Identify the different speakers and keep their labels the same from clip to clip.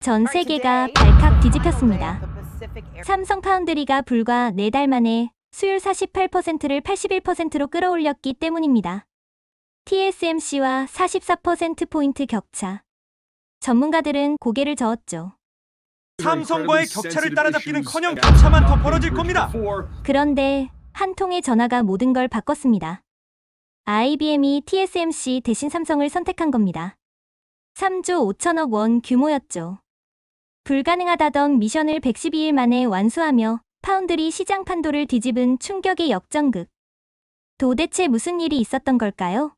Speaker 1: 전 세계가 발칵 뒤집혔습니다. 삼성 파운드리가 불과 4달 만에 수율 48%를 81%로 끌어올렸기 때문입니다. TSMC와 44%포인트 격차. 전문가들은 고개를 저었죠.
Speaker 2: 삼성과의 격차를 따라잡기는커녕 격차만 더 벌어질 겁니다.
Speaker 1: 그런데 한 통의 전화가 모든 걸 바꿨습니다. IBM이 TSMC 대신 삼성을 선택한 겁니다. 3조 5천억 원 규모였죠. 불가능하다던 미션을 112일 만에 완수하며 파운드리 시장 판도를 뒤집은 충격의 역전극. 도대체 무슨 일이 있었던 걸까요?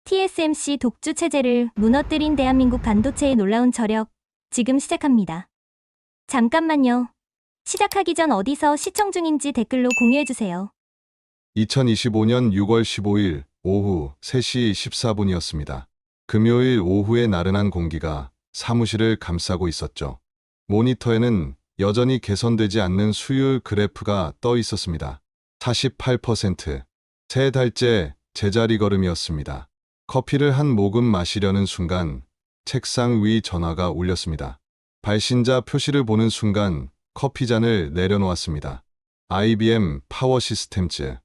Speaker 1: TSMC 독주 체제를 무너뜨린 대한민국 반도체의 놀라운 저력, 지금 시작합니다. 잠깐만요. 시작하기 전 어디서 시청 중인지 댓글로 공유해주세요.
Speaker 3: 2025년 6월 15일 오후 3시 14분이었습니다. 금요일 오후의 나른한 공기가 사무실을 감싸고 있었죠. 모니터에는 여전히 개선되지 않는 수율 그래프가 떠 있었습니다. 48%, 3달째 제자리 걸음이었습니다. 커피를 한 모금 마시려는 순간 책상 위 전화가 울렸습니다. 발신자 표시를 보는 순간 커피잔을 내려놓았습니다. IBM 파워 시스템즈,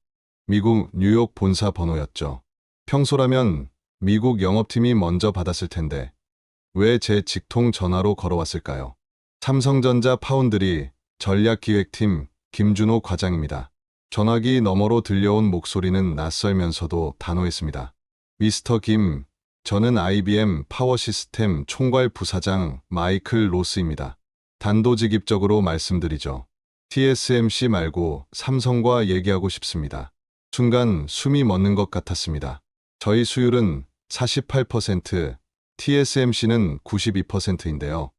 Speaker 3: 미국 뉴욕 본사 번호였죠. 평소라면 미국 영업팀이 먼저 받았을 텐데 왜 제 직통 전화로 걸어왔을까요? 삼성전자 파운드리 전략기획팀 김준호 과장입니다. 전화기 너머로 들려온 목소리는 낯설면서도 단호했습니다. 미스터 김, 저는 IBM 파워 시스템 총괄 부사장 마이클 로스입니다. 단도직입적으로 말씀드리죠. TSMC 말고 삼성과 얘기하고 싶습니다. 순간 숨이 멎는 것 같았습니다. 저희 수율은 48%, TSMC는 92%인데요.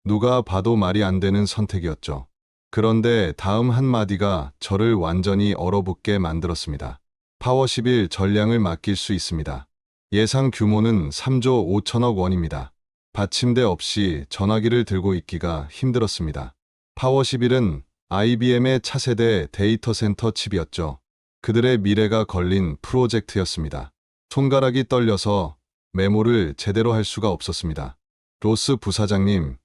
Speaker 3: 누가 봐도 말이 안 되는 선택이었죠. 그런데 다음 한마디가 저를 완전히 얼어붙게 만들었습니다. 파워 11 전량을 맡길 수 있습니다. 예상 규모는 3조 5천억 원입니다. 받침대 없이 전화기를 들고 있기가 힘들었습니다. 파워 11은 IBM의 차세대 데이터 센터 칩이었죠. 그들의 미래가 걸린 프로젝트였습니다. 손가락이 떨려서 메모를 제대로 할 수가 없었습니다. 로스 부사장님,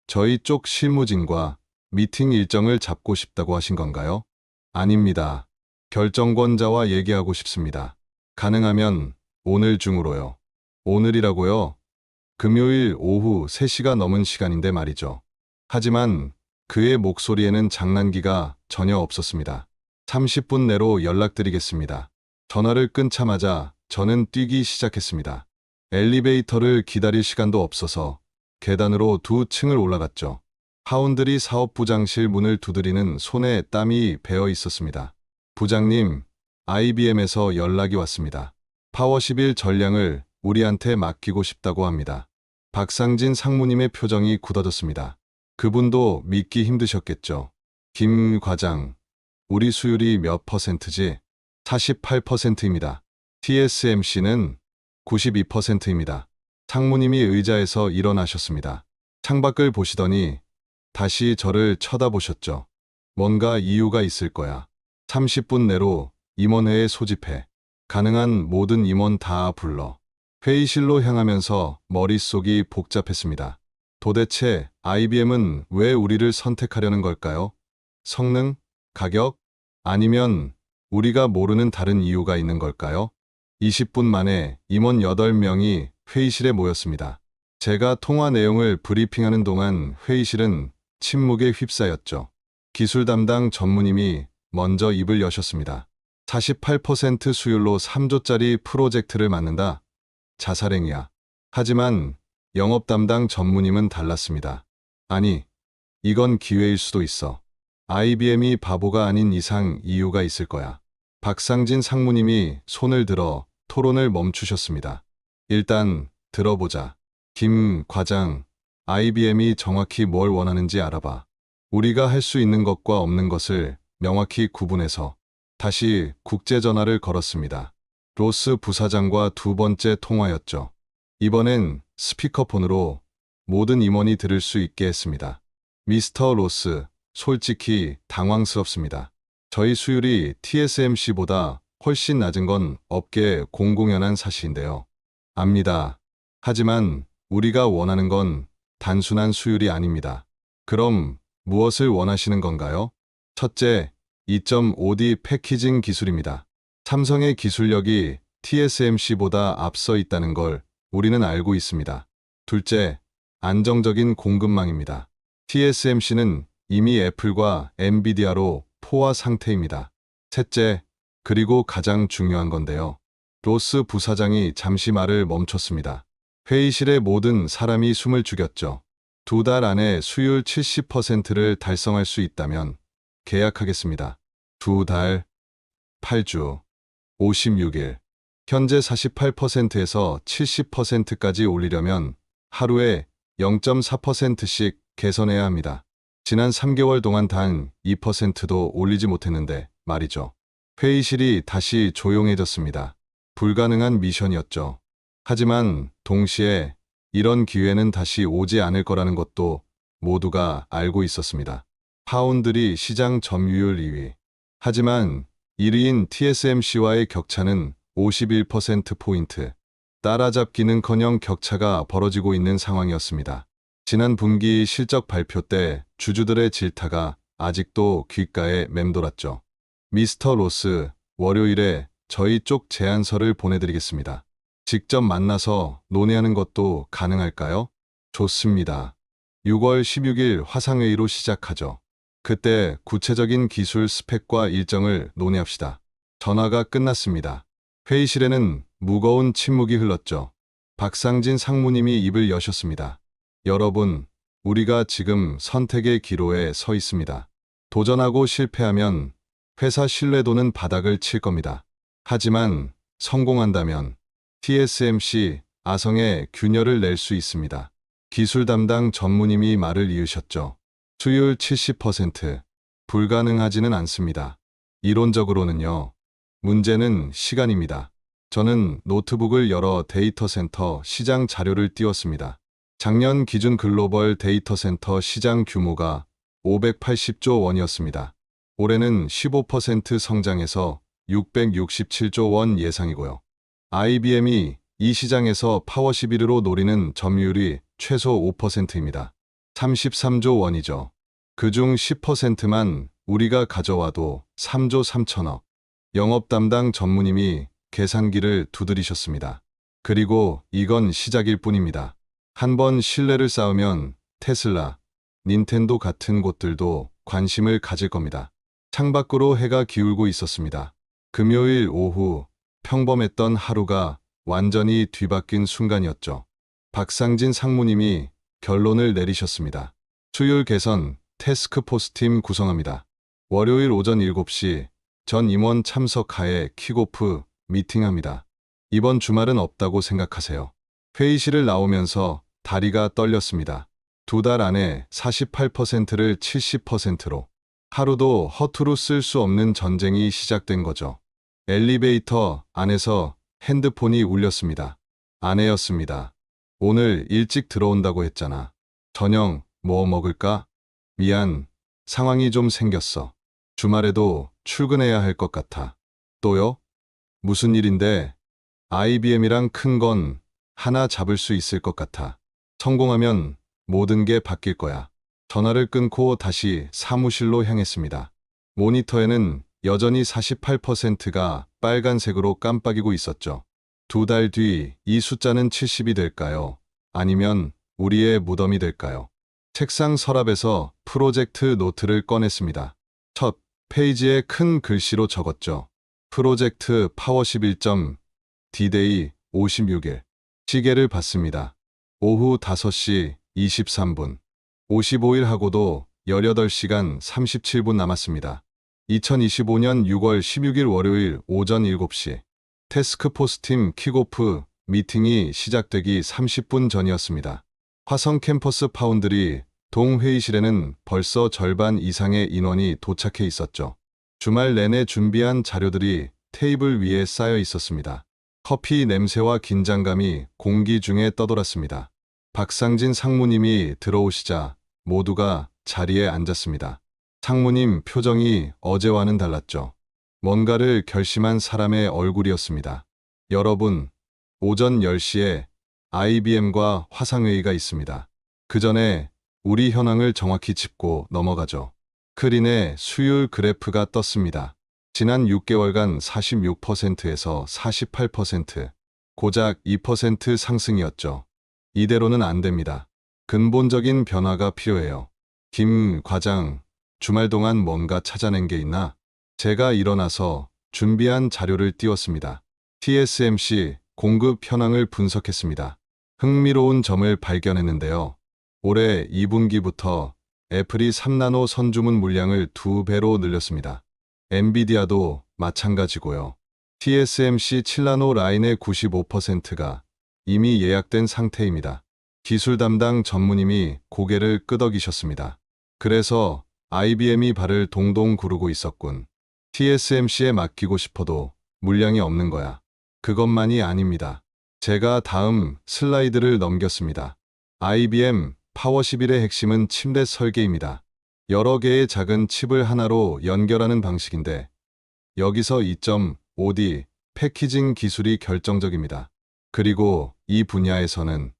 Speaker 3: 저희 쪽 실무진과 미팅 일정을 잡고 싶다고 하신 건가요? 아닙니다. 결정권자와 얘기하고 싶습니다. 가능하면 오늘 중으로요. 오늘이라고요? 금요일 오후 3시가 넘은 시간인데 말이죠. 하지만 그의 목소리에는 장난기가 전혀 없었습니다. 30분 내로 연락드리겠습니다. 전화를 끊자마자 저는 뛰기 시작했습니다. 엘리베이터를 기다릴 시간도 없어서 계단으로 2층을 올라갔죠. 파운드리 사업부장실 문을 두드리는 손에 땀이 배어 있었습니다. 부장님, IBM에서 연락이 왔습니다. 파워 11 전량을 우리한테 맡기고 싶다고 합니다. 박상진 상무님의 표정이 굳어졌습니다. 그분도 믿기 힘드셨겠죠. 김 과장, 우리 수율이 몇 %지? 48%입니다. TSMC는 92%입니다. 상무님이 의자에서 일어나셨습니다. 창밖을 보시더니 다시 저를 쳐다보셨죠. 뭔가 이유가 있을 거야. 30분 내로 임원회에 소집해. 가능한 모든 임원 다 불러. 회의실로 향하면서 머릿속이 복잡했습니다. 도대체 IBM은 왜 우리를 선택하려는 걸까요? 성능? 가격? 아니면 우리가 모르는 다른 이유가 있는 걸까요? 20분 만에 임원 8명이 회의실에 모였습니다. 제가 통화 내용을 브리핑하는 동안 회의실은 침묵에 휩싸였죠. 기술 담당 전무님이 먼저 입을 여셨습니다. 48% 수율로 3조짜리 프로젝트를 맡는다. 자살행위야. 하지만 영업 담당 전무님은 달랐습니다. 아니, 이건 기회일 수도 있어. IBM이 바보가 아닌 이상 이유가 있을 거야. 박상진 상무님이 손을 들어 토론을 멈추셨습니다. 일단 들어보자. 김 과장, IBM이 정확히 뭘 원하는지 알아봐. 우리가 할 수 있는 것과 없는 것을 명확히 구분해서. 다시 국제전화를 걸었습니다. 로스 부사장과 2번째 통화였죠. 이번엔 스피커폰으로 모든 임원이 들을 수 있게 했습니다. 미스터 로스, 솔직히 당황스럽습니다. 저희 수율이 TSMC보다 훨씬 낮은 건 업계에 공공연한 사실인데요. 압니다. 하지만 우리가 원하는 건 단순한 수율이 아닙니다. 그럼 무엇을 원하시는 건가요? 첫째, 2.5D 패키징 기술입니다. 삼성의 기술력이 TSMC보다 앞서 있다는 걸 우리는 알고 있습니다. 둘째, 안정적인 공급망입니다. TSMC는 이미 애플과 엔비디아로 포화 상태입니다. 셋째, 그리고 가장 중요한 건데요. 로스 부사장이 잠시 말을 멈췄습니다. 회의실의 모든 사람이 숨을 죽였죠. 2달 안에 수율 70%를 달성할 수 있다면 계약하겠습니다. 2달, 8주, 56일. 현재 48%에서 70%까지 올리려면 하루에 0.4%씩 개선해야 합니다. 지난 3개월 동안 단 2%도 올리지 못했는데 말이죠. 회의실이 다시 조용해졌습니다. 불가능한 미션이었죠. 하지만 동시에 이런 기회는 다시 오지 않을 거라는 것도 모두가 알고 있었습니다. 파운드리 시장 점유율 2위. 하지만 1위인 TSMC와의 격차는 51%포인트. 따라잡기는커녕 격차가 벌어지고 있는 상황이었습니다. 지난 분기 실적 발표 때 주주들의 질타가 아직도 귓가에 맴돌았죠. 미스터 로스, 월요일에 저희 쪽 제안서를 보내드리겠습니다. 직접 만나서 논의하는 것도 가능할까요? 좋습니다. 6월 16일 화상회의로 시작하죠. 그때 구체적인 기술 스펙과 일정을 논의합시다. 전화가 끝났습니다. 회의실에는 무거운 침묵이 흘렀죠. 박상진 상무님이 입을 여셨습니다. 여러분, 우리가 지금 선택의 기로에 서 있습니다. 도전하고 실패하면 회사 신뢰도는 바닥을 칠 겁니다. 하지만 성공한다면 TSMC 아성에 균열을 낼 수 있습니다. 기술 담당 전무님이 말을 이으셨죠. 수율 70%. 불가능하지는 않습니다. 이론적으로는요. 문제는 시간입니다. 저는 노트북을 열어 데이터 센터 시장 자료를 띄웠습니다. 작년 기준 글로벌 데이터 센터 시장 규모가 580조 원이었습니다. 올해는 15% 성장해서 667조 원 예상이고요. IBM이 이 시장에서 파워 11으로 노리는 점유율이 최소 5%입니다. 33조 원이죠. 그중 10%만 우리가 가져와도 3조 3천억. 영업 담당 전무님이 계산기를 두드리셨습니다. 그리고 이건 시작일 뿐입니다. 한번 신뢰를 쌓으면 테슬라, 닌텐도 같은 곳들도 관심을 가질 겁니다. 창밖으로 해가 기울고 있었습니다. 금요일 오후 평범했던 하루가 완전히 뒤바뀐 순간이었죠. 박상진 상무님이 결론을 내리셨습니다. 수율 개선 태스크포스 팀 구성합니다. 월요일 오전 7시 전 임원 참석하에 킥오프 미팅합니다. 이번 주말은 없다고 생각하세요. 회의실을 나오면서 다리가 떨렸습니다. 2달 안에 48%를 70%로. 하루도 허투루 쓸 수 없는 전쟁이 시작된 거죠. 엘리베이터 안에서 핸드폰이 울렸습니다. 아내였습니다. 오늘 일찍 들어온다고 했잖아. 저녁 뭐 먹을까? 미안, 상황이 좀 생겼어. 주말에도 출근해야 할 것 같아. 또요? 무슨 일인데? IBM이랑 큰 건 하나 잡을 수 있을 것 같아. 성공하면 모든 게 바뀔 거야. 전화를 끊고 다시 사무실로 향했습니다. 모니터에는 여전히 48%가 빨간색으로 깜빡이고 있었죠. 2달 뒤 이 숫자는 70이 될까요? 아니면 우리의 무덤이 될까요? 책상 서랍에서 프로젝트 노트를 꺼냈습니다. 첫 페이지에 큰 글씨로 적었죠. 프로젝트 파워 11점, D-Day 56일. 시계를 봤습니다. 오후 5시 23분. 55일 하고도 18시간 37분 남았습니다. 2025년 6월 16일 월요일 오전 7시. 태스크포스 팀 킥오프 미팅이 시작되기 30분 전이었습니다. 화성 캠퍼스 파운드리 동회의실에는 벌써 절반 이상의 인원이 도착해 있었죠. 주말 내내 준비한 자료들이 테이블 위에 쌓여 있었습니다. 커피 냄새와 긴장감이 공기 중에 떠돌았습니다. 박상진 상무님이 들어오시자 모두가 자리에 앉았습니다. 상무님 표정이 어제와는 달랐죠. 뭔가를 결심한 사람의 얼굴이었습니다. 여러분, 오전 10시에 IBM과 화상회의가 있습니다. 그 전에 우리 현황을 정확히 짚고 넘어가죠. 크린의 수율 그래프가 떴습니다. 지난 6개월간 46%에서 48%, 고작 2% 상승이었죠. 이대로는 안 됩니다. 근본적인 변화가 필요해요. 김 과장, 주말 동안 뭔가 찾아낸 게 있나? 제가 일어나서 준비한 자료를 띄웠습니다. TSMC 공급 현황을 분석했습니다. 흥미로운 점을 발견했는데요. 올해 2분기부터 애플이 3나노 선주문 물량을 2배로 늘렸습니다. 엔비디아도 마찬가지고요. TSMC 7나노 라인의 95%가 이미 예약된 상태입니다. 기술 담당 전무님이 고개를 끄덕이셨습니다. 그래서 IBM이 발을 동동 구르고 있었군. TSMC에 맡기고 싶어도 물량이 없는 거야. 그것만이 아닙니다. 제가 다음 슬라이드를 넘겼습니다. IBM 파워 11의 핵심은 칩넷 설계입니다. 여러 개의 작은 칩을 하나로 연결하는 방식인데 여기서 2.5D 패키징 기술이 결정적입니다. 그리고 이 분야에서는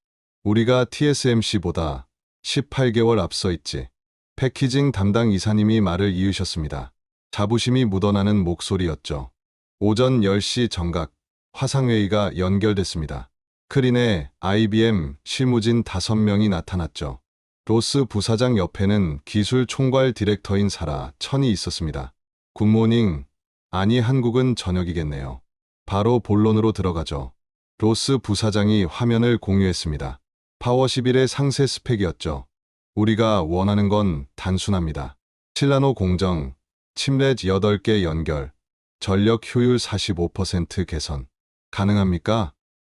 Speaker 3: 우리가 TSMC보다 18개월 앞서 있지. 패키징 담당 이사님이 말을 이으셨습니다. 자부심이 묻어나는 목소리였죠. 오전 10시 정각 화상회의가 연결됐습니다. 크린의 IBM 실무진 5명이 나타났죠. 로스 부사장 옆에는 기술 총괄 디렉터인 사라 천이 있었습니다. 굿모닝. 아니 한국은 저녁이겠네요. 바로 본론으로 들어가죠. 로스 부사장이 화면을 공유했습니다. 파워 11의 상세 스펙이었죠. 우리가 원하는 건 단순합니다. 7나노 공정, 칩넷 8개 연결, 전력 효율 45% 개선. 가능합니까?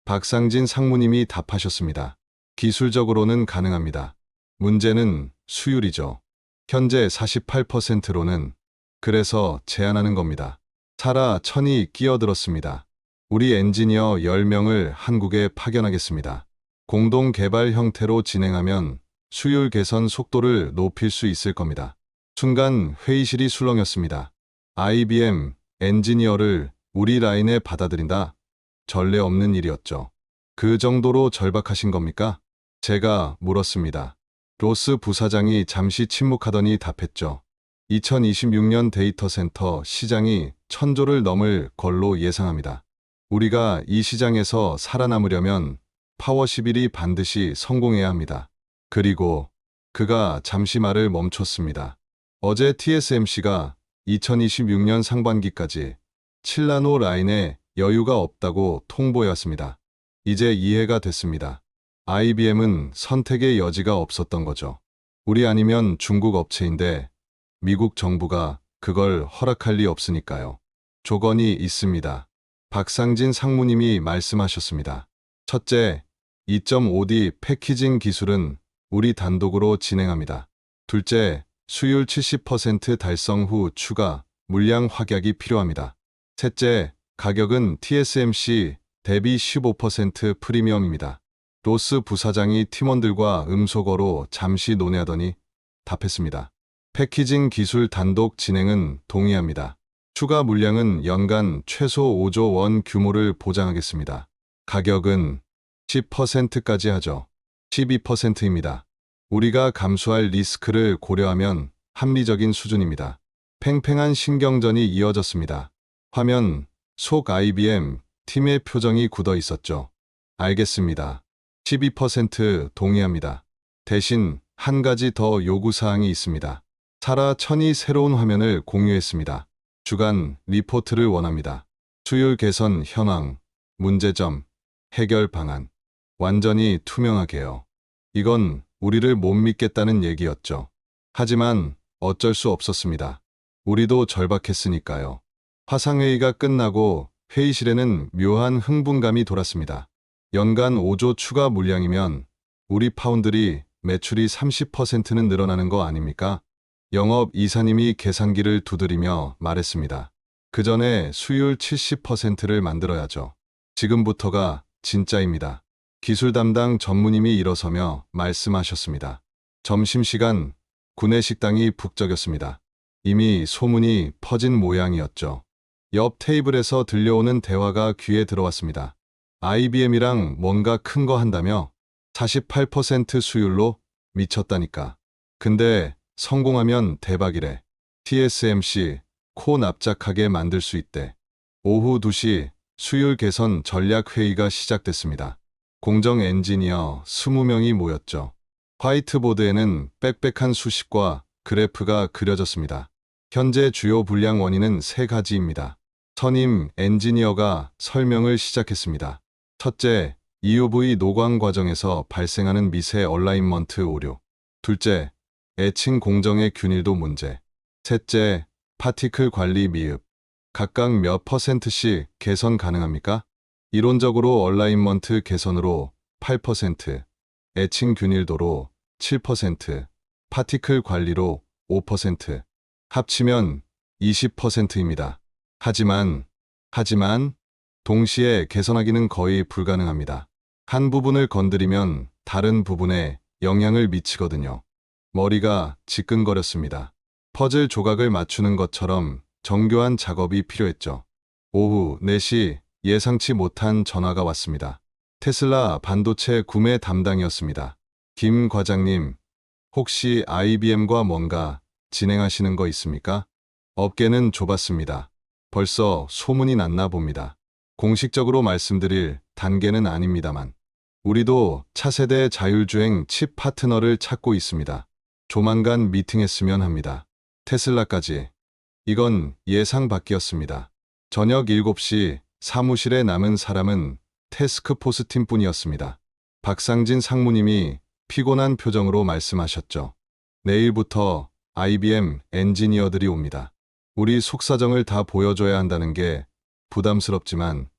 Speaker 3: 박상진 상무님이 답하셨습니다. 기술적으로는 가능합니다. 문제는 수율이죠. 현재 48%로는 그래서 제안하는 겁니다. 사라 천이 끼어들었습니다. 우리 엔지니어 10명을 한국에 파견하겠습니다. 공동 개발 형태로 진행하면 수율 개선 속도를 높일 수 있을 겁니다. 순간 회의실이 술렁였습니다. IBM 엔지니어를 우리 라인에 받아들인다? 전례 없는 일이었죠. 그 정도로 절박하신 겁니까? 제가 물었습니다. 로스 부사장이 잠시 침묵하더니 답했죠. 2026년 데이터 센터 시장이 1000조를 넘을 걸로 예상합니다. 우리가 이 시장에서 살아남으려면 파워 11이 반드시 성공해야 합니다. 그리고 그가 잠시 말을 멈췄습니다. 어제 TSMC가 2026년 상반기까지 7나노 라인에 여유가 없다고 통보해왔습니다. 이제 이해가 됐습니다. IBM은 선택의 여지가 없었던 거죠. 우리 아니면 중국 업체인데 미국 정부가 그걸 허락할 리 없으니까요. 조건이 있습니다. 박상진 상무님이 말씀하셨습니다. 첫째, 2.5D 패키징 기술은 우리 단독으로 진행합니다. 둘째, 수율 70% 달성 후 추가 물량 확약이 필요합니다. 셋째, 가격은 TSMC 대비 15% 프리미엄입니다. 로스 부사장이 팀원들과 음소거로 잠시 논의하더니 답했습니다. 패키징 기술 단독 진행은 동의합니다. 추가 물량은 연간 최소 5조 원 규모를 보장하겠습니다. 가격은 10%까지 하죠. 12%입니다. 우리가 감수할 리스크를 고려하면 합리적인 수준입니다. 팽팽한 신경전이 이어졌습니다. 화면 속 IBM 팀의 표정이 굳어 있었죠. 알겠습니다. 12% 동의합니다. 대신 한 가지 더 요구사항이 있습니다. 사라 천이 새로운 화면을 공유했습니다. 주간 리포트를 원합니다. 수율 개선 현황, 문제점, 해결 방안. 완전히 투명하게요. 이건 우리를 못 믿겠다는 얘기였죠. 하지만 어쩔 수 없었습니다. 우리도 절박했으니까요. 화상회의가 끝나고 회의실에는 묘한 흥분감이 돌았습니다. 연간 5조 추가 물량이면 우리 파운드리 매출이 30%는 늘어나는 거 아닙니까? 영업 이사님이 계산기를 두드리며 말했습니다. 그 전에 수율 70%를 만들어야죠. 지금부터가 진짜입니다. 기술 담당 전무님이 일어서며 말씀하셨습니다. 점심시간 구내식당이 북적였습니다. 이미 소문이 퍼진 모양이었죠. 옆 테이블에서 들려오는 대화가 귀에 들어왔습니다. IBM이랑 뭔가 큰 거 한다며 48% 수율로 미쳤다니까. 근데 성공하면 대박이래. TSMC 코 납작하게 만들 수 있대. 오후 2시 수율 개선 전략 회의가 시작됐습니다. 공정 엔지니어 20명이 모였죠. 화이트보드에는 빽빽한 수식과 그래프가 그려졌습니다. 현재 주요 불량 원인은 3가지입니다. 선임 엔지니어가 설명을 시작했습니다. 첫째, EUV 노광 과정에서 발생하는 미세 얼라인먼트 오류. 둘째, 애칭 공정의 균일도 문제. 셋째, 파티클 관리 미흡. 각각 몇 %씩 개선 가능합니까? 이론적으로 얼라인먼트 개선으로 8%, 애칭 균일도로 7%, 파티클 관리로 5%, 합치면 20%입니다. 하지만, 동시에 개선하기는 거의 불가능합니다. 한 부분을 건드리면 다른 부분에 영향을 미치거든요. 머리가 지끈거렸습니다. 퍼즐 조각을 맞추는 것처럼 정교한 작업이 필요했죠. 오후 4시 예상치 못한 전화가 왔습니다. 테슬라 반도체 구매 담당이었습니다. 김 과장님, 혹시 IBM과 뭔가 진행하시는 거 있습니까? 업계는 좁았습니다. 벌써 소문이 났나 봅니다. 공식적으로 말씀드릴 단계는 아닙니다만. 우리도 차세대 자율주행 칩 파트너를 찾고 있습니다. 조만간 미팅했으면 합니다. 테슬라까지. 이건 예상 밖이었습니다. 저녁 7시 사무실에 남은 사람은 태스크포스 팀뿐이었습니다. 박상진 상무님이 피곤한 표정으로 말씀하셨죠. 내일부터 IBM 엔지니어들이 옵니다. 우리 속사정을 다 보여줘야 한다는 게 부담스럽지만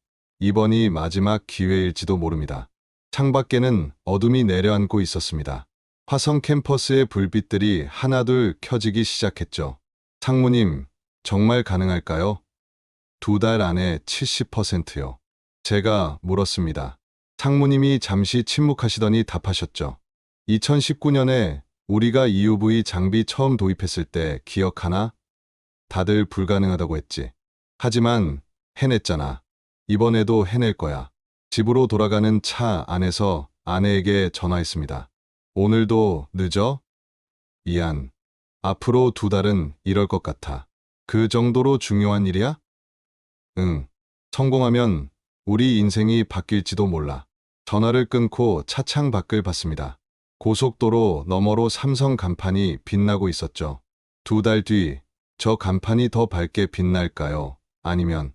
Speaker 3: 이번이 마지막 기회일지도 모릅니다. 창밖에는 어둠이 내려앉고 있었습니다. 화성 캠퍼스의 불빛들이 하나둘 켜지기 시작했죠. 상무님, 정말 가능할까요? 2달 안에 70%요. 제가 물었습니다. 상무님이 잠시 침묵하시더니 답하셨죠. 2019년에 우리가 EUV 장비 처음 도입했을 때 기억하나? 다들 불가능하다고 했지. 하지만 해냈잖아. 이번에도 해낼 거야. 집으로 돌아가는 차 안에서 아내에게 전화했습니다. 오늘도 늦어? 미안. 앞으로 2달은 이럴 것 같아. 그 정도로 중요한 일이야? 응. 성공하면 우리 인생이 바뀔지도 몰라. 전화를 끊고 차창 밖을 봤습니다. 고속도로 너머로 삼성 간판이 빛나고 있었죠. 2달 뒤 저 간판이 더 밝게 빛날까요? 아니면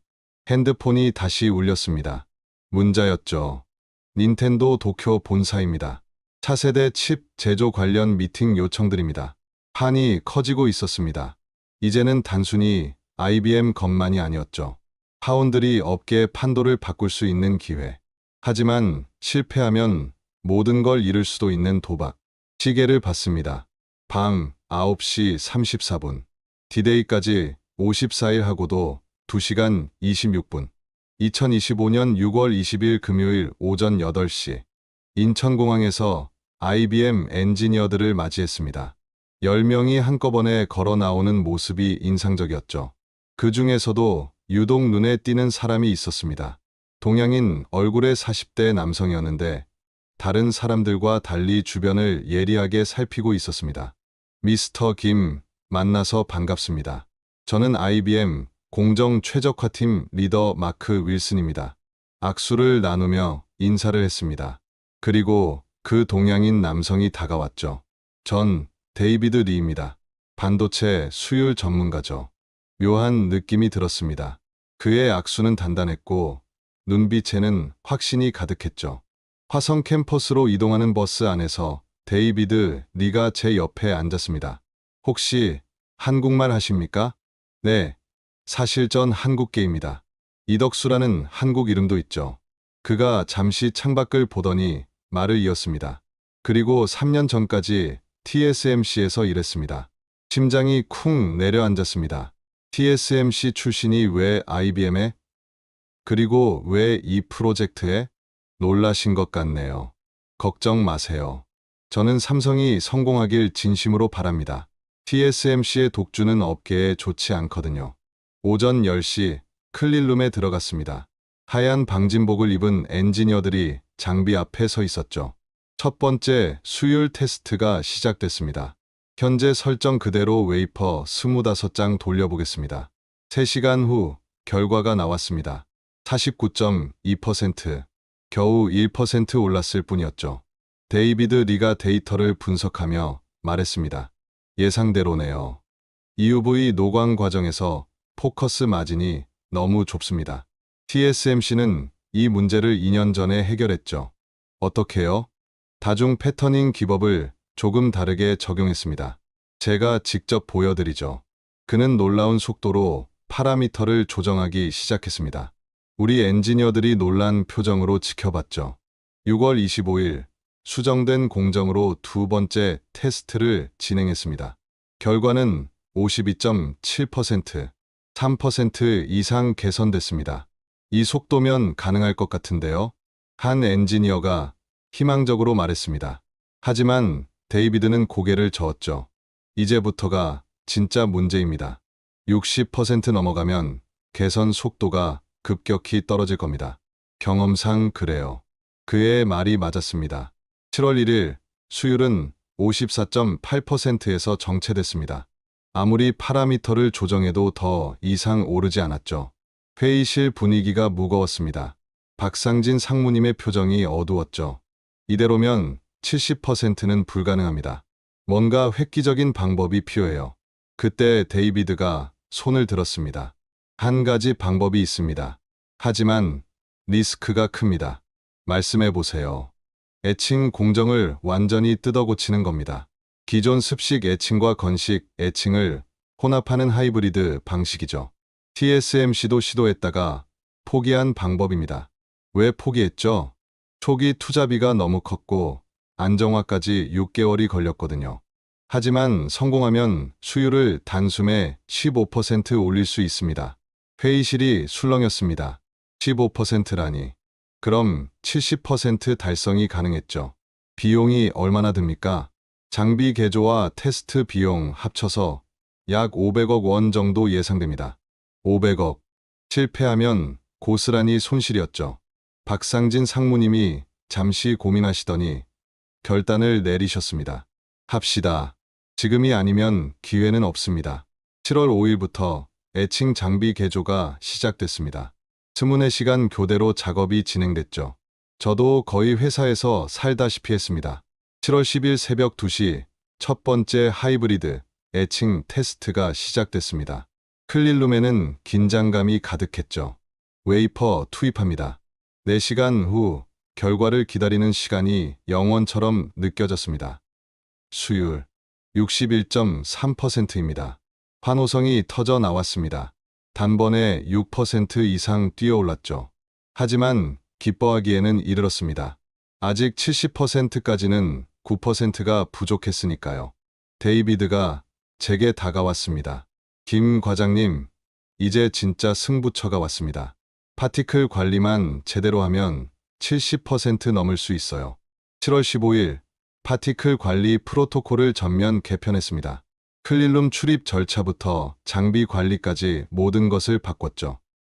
Speaker 3: 핸드폰이 다시 울렸습니다. 문자였죠. 닌텐도 도쿄 본사입니다. 차세대 칩 제조 관련 미팅 요청드립니다. 판이 커지고 있었습니다. 이제는 단순히 IBM 것만이 아니었죠. 파운드리 업계의 판도를 바꿀 수 있는 기회. 하지만 실패하면 모든 걸 잃을 수도 있는 도박. 시계를 봤습니다. 밤 9시 34분. 디데이까지 54일 하고도 2시간 26분. 2025년 6월 20일 금요일 오전 8시. 인천공항에서 IBM 엔지니어들을 맞이했습니다. 10명이 한꺼번에 걸어 나오는 모습이 인상적이었죠. 그 중에서도 유독 눈에 띄는 사람이 있었습니다. 동양인 얼굴의 40대 남성이었는데 다른 사람들과 달리 주변을 예리하게 살피고 있었습니다. 미스터 김, 만나서 반갑습니다. 저는 IBM 공정 최적화팀 리더 마크 윌슨입니다. 악수를 나누며 인사를 했습니다. 그리고 그 동양인 남성이 다가왔죠. 전 데이비드 리입니다. 반도체 수율 전문가죠. 묘한 느낌이 들었습니다. 그의 악수는 단단했고 눈빛에는 확신이 가득했죠. 화성 캠퍼스로 이동하는 버스 안에서 데이비드 리가 제 옆에 앉았습니다. 혹시 한국말 하십니까? 네, 사실 전 한국계입니다. 이덕수라는 한국 이름도 있죠. 그가 잠시 창밖을 보더니 말을 이었습니다. 그리고 3년 전까지 TSMC에서 일했습니다. 심장이 쿵 내려앉았습니다. TSMC 출신이 왜 IBM에? 그리고 왜 이 프로젝트에? 놀라신 것 같네요. 걱정 마세요. 저는 삼성이 성공하길 진심으로 바랍니다. TSMC의 독주는 업계에 좋지 않거든요. 오전 10시 클린룸에 들어갔습니다. 하얀 방진복을 입은 엔지니어들이 장비 앞에 서 있었죠. 첫 번째 수율 테스트가 시작됐습니다. 현재 설정 그대로 웨이퍼 25장 돌려보겠습니다. 3시간 후 결과가 나왔습니다. 49.2%, 겨우 1% 올랐을 뿐이었죠. 데이비드 리가 데이터를 분석하며 말했습니다. 예상대로네요. EUV 노광 과정에서 포커스 마진이 너무 좁습니다. TSMC는 이 문제를 2년 전에 해결했죠. 어떻게요? 다중 패터닝 기법을 조금 다르게 적용했습니다. 제가 직접 보여드리죠. 그는 놀라운 속도로 파라미터를 조정하기 시작했습니다. 우리 엔지니어들이 놀란 표정으로 지켜봤죠. 6월 25일 수정된 공정으로 두 번째 테스트를 진행했습니다. 결과는 52.7%, 3% 이상 개선됐습니다. 이 속도면 가능할 것 같은데요? 한 엔지니어가 희망적으로 말했습니다. 하지만 데이비드는 고개를 저었죠. 이제부터가 진짜 문제입니다. 60% 넘어가면 개선 속도가 급격히 떨어질 겁니다. 경험상 그래요. 그의 말이 맞았습니다. 7월 1일 수율은 54.8%에서 정체됐습니다. 아무리 파라미터를 조정해도 더 이상 오르지 않았죠. 회의실 분위기가 무거웠습니다. 박상진 상무님의 표정이 어두웠죠. 이대로면 70%는 불가능합니다. 뭔가 획기적인 방법이 필요해요. 그때 데이비드가 손을 들었습니다. 한 가지 방법이 있습니다. 하지만 리스크가 큽니다. 말씀해 보세요. 애칭 공정을 완전히 뜯어고치는 겁니다. 기존 습식 애칭과 건식 애칭을 혼합하는 하이브리드 방식이죠. TSMC도 시도했다가 포기한 방법입니다. 왜 포기했죠? 초기 투자비가 너무 컸고 안정화까지 6개월이 걸렸거든요. 하지만 성공하면 수율을 단숨에 15% 올릴 수 있습니다. 회의실이 술렁였습니다. 15%라니. 그럼 70% 달성이 가능했죠. 비용이 얼마나 듭니까? 장비 개조와 테스트 비용 합쳐서 약 500억 원 정도 예상됩니다. 500억. 실패하면 고스란히 손실이었죠. 박상진 상무님이 잠시 고민하시더니 결단을 내리셨습니다. 합시다. 지금이 아니면 기회는 없습니다. 7월 5일부터 애칭 장비 개조가 시작됐습니다. 24시간 교대로 작업이 진행됐죠. 저도 거의 회사에서 살다시피 했습니다. 7월 10일 새벽 2시 첫 번째 하이브리드 애칭 테스트가 시작됐습니다. 클린룸에는 긴장감이 가득했죠. 웨이퍼 투입합니다. 4시간 후 결과를 기다리는 시간이 영원처럼 느껴졌습니다. 수율 61.3%입니다. 환호성이 터져 나왔습니다. 단번에 6% 이상 뛰어올랐죠. 하지만 기뻐하기에는 이르렀습니다. 아직 70%까지는 9%가 부족했으니까요. 데이비드가 제게 다가왔습니다. 김 과장님, 이제 진짜 승부처가 왔습니다. 파티클 관리만 제대로 하면 70% 넘을 수 있어요. 7월 15일 파티클 관리 프로토콜을 전면 개편했습니다. 클린룸 출입 절차부터 장비 관리까지 모든 것을 바꿨죠.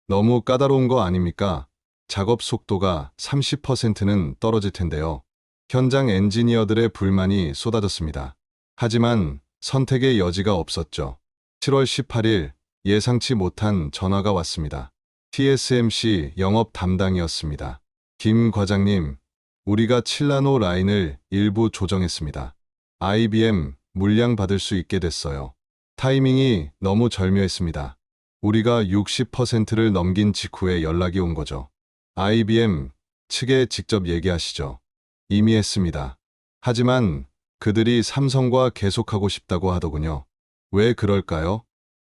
Speaker 3: 너무 까다로운 거 아닙니까? 작업 속도가 30%는 떨어질 텐데요. 현장 엔지니어들의 불만이 쏟아졌습니다. 하지만 선택의 여지가 없었죠. 7월 18일 예상치 못한 전화가 왔습니다. TSMC 영업 담당이었습니다. 김 과장님, 우리가 7나노 라인을 일부 조정했습니다. IBM 물량 받을 수 있게 됐어요. 타이밍이 너무 절묘했습니다. 우리가 60%를 넘긴 직후에 연락이 온 거죠. IBM 측에 직접 얘기하시죠. 이미 했습니다. 하지만 그들이 삼성과 계속하고 싶다고 하더군요. 왜 그럴까요?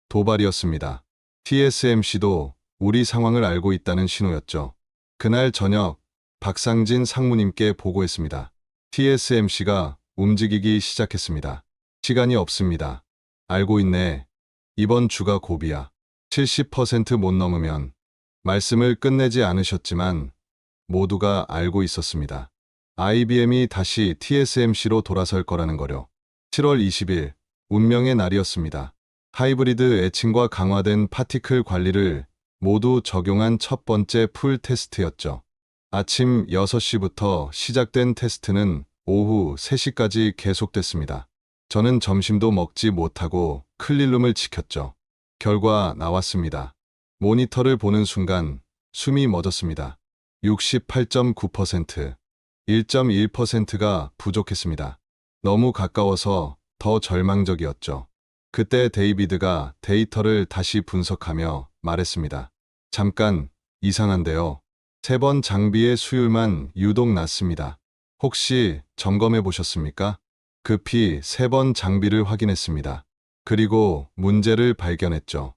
Speaker 3: 도발이었습니다. TSMC도 우리 상황을 알고 있다는 신호였죠. 그날 저녁 박상진 상무님께 보고했습니다. TSMC가 움직이기 시작했습니다. 시간이 없습니다. 알고 있네. 이번 주가 고비야. 70% 못 넘으면. 말씀을 끝내지 않으셨지만 모두가 알고 있었습니다. IBM이 다시 TSMC로 돌아설 거라는 거요. 7월 20일 운명의 날이었습니다. 하이브리드 애칭과 강화된 파티클 관리를 모두 적용한 첫 번째 풀 테스트였죠. 아침 6시부터 시작된 테스트는 오후 3시까지 계속됐습니다. 저는 점심도 먹지 못하고 클린룸을 지켰죠. 결과 나왔습니다. 모니터를 보는 순간 숨이 멎었습니다. 68.9%, 1.1%가 부족했습니다. 너무 가까워서 더 절망적이었죠. 그때 데이비드가 데이터를 다시 분석하며 말했습니다. 잠깐, 이상한데요. 3번 장비의 수율만 유독 낮습니다. 혹시 점검해 보셨습니까? 급히 3번 장비를 확인했습니다. 그리고 문제를 발견했죠.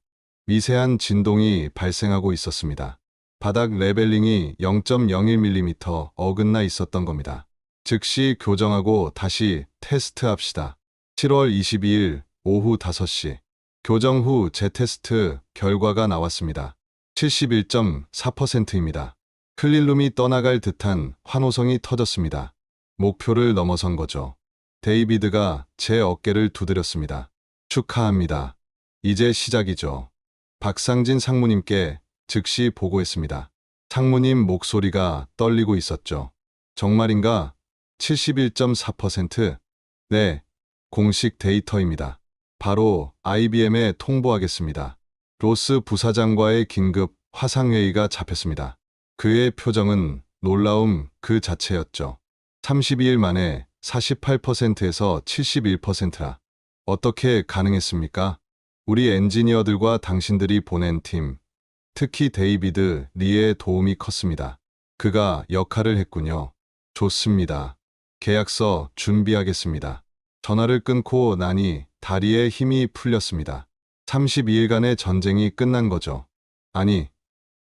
Speaker 3: 미세한 진동이 발생하고 있었습니다. 바닥 레벨링이 0.01mm 어긋나 있었던 겁니다. 즉시 교정하고 다시 테스트합시다. 7월 22일 오후 5시. 교정 후 재테스트 결과가 나왔습니다. 71.4%입니다. 클린룸이 떠나갈 듯한 환호성이 터졌습니다. 목표를 넘어선 거죠. 데이비드가 제 어깨를 두드렸습니다. 축하합니다. 이제 시작이죠. 박상진 상무님께 즉시 보고했습니다. 상무님 목소리가 떨리고 있었죠. 정말인가? 71.4%? 네, 공식 데이터입니다. 바로 IBM에 통보하겠습니다. 로스 부사장과의 긴급 화상회의가 잡혔습니다. 그의 표정은 놀라움 그 자체였죠. 32일 만에 48%에서 71%라. 어떻게 가능했습니까? 우리 엔지니어들과 당신들이 보낸 팀, 특히 데이비드 리의 도움이 컸습니다. 그가 역할을 했군요. 좋습니다. 계약서 준비하겠습니다. 전화를 끊고 나니 다리에 힘이 풀렸습니다. 32일간의 전쟁이 끝난 거죠. 아니,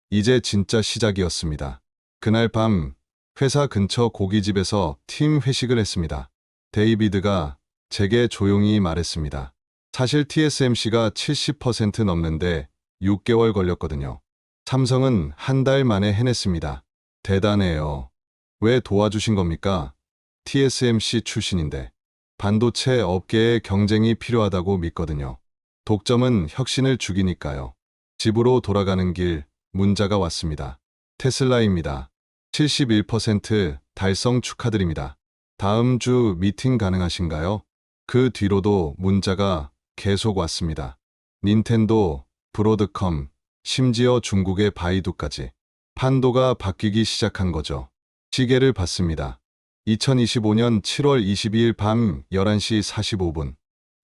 Speaker 3: 이제 진짜 시작이었습니다. 그날 밤 회사 근처 고깃집에서 팀 회식을 했습니다. 데이비드가 제게 조용히 말했습니다. 사실 TSMC가 70% 넘는데 6개월 걸렸거든요. 삼성은 한 달 만에 해냈습니다. 대단해요. 왜 도와주신 겁니까? TSMC 출신인데. 반도체 업계에 경쟁이 필요하다고 믿거든요. 독점은 혁신을 죽이니까요. 집으로 돌아가는 길 문자가 왔습니다. 테슬라입니다. 71% 달성 축하드립니다. 다음 주 미팅 가능하신가요? 그 뒤로도 문자가 계속 왔습니다. 닌텐도, 브로드컴, 심지어 중국의 바이두까지. 판도가 바뀌기 시작한 거죠. 시계를 봤습니다. 2025년 7월 22일 밤 11시 45분.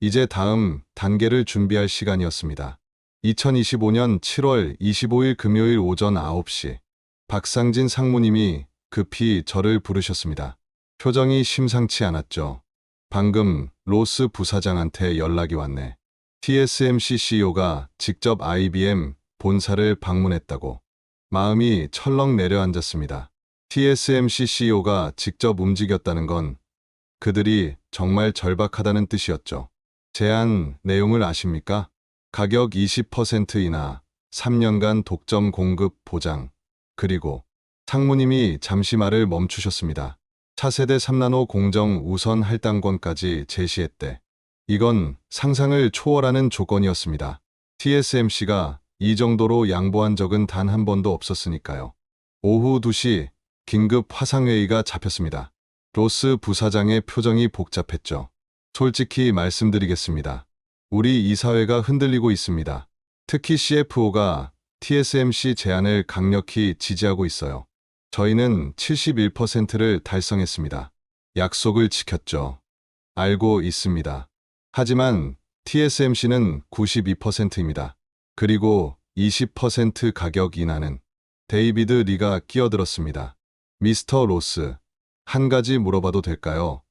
Speaker 3: 이제 다음 단계를 준비할 시간이었습니다. 2025년 7월 25일 금요일 오전 9시. 박상진 상무님이 급히 저를 부르셨습니다. 표정이 심상치 않았죠. 방금 로스 부사장한테 연락이 왔네. TSMC CEO가 직접 IBM 본사를 방문했다고. 마음이 철렁 내려앉았습니다. TSMC CEO가 직접 움직였다는 건 그들이 정말 절박하다는 뜻이었죠. 제안 내용을 아십니까? 가격 20% 인하, 3년간 독점 공급 보장, 그리고 상무님이 잠시 말을 멈추셨습니다. 차세대 3나노 공정 우선 할당권까지 제시했대. 이건 상상을 초월하는 조건이었습니다. TSMC가 이 정도로 양보한 적은 단 한 번도 없었으니까요. 오후 2시 긴급 화상회의가 잡혔습니다. 로스 부사장의 표정이 복잡했죠. 솔직히 말씀드리겠습니다. 우리 이사회가 흔들리고 있습니다. 특히 CFO가 TSMC 제안을 강력히 지지하고 있어요. 저희는 71%를 달성했습니다. 약속을 지켰죠. 알고 있습니다. 하지만 TSMC는 92%입니다. 그리고 20% 가격 인하는 데이비드 리가 끼어들었습니다. 미스터 로스, 한 가지 물어봐도 될까요?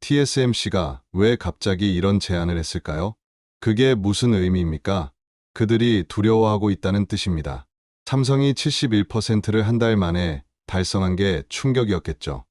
Speaker 3: TSMC가 왜 갑자기 이런 제안을 했을까요? 그게 무슨 의미입니까? 그들이 두려워하고 있다는 뜻입니다. 삼성이 71%를 한 달 만에 달성한 게 충격이었겠죠.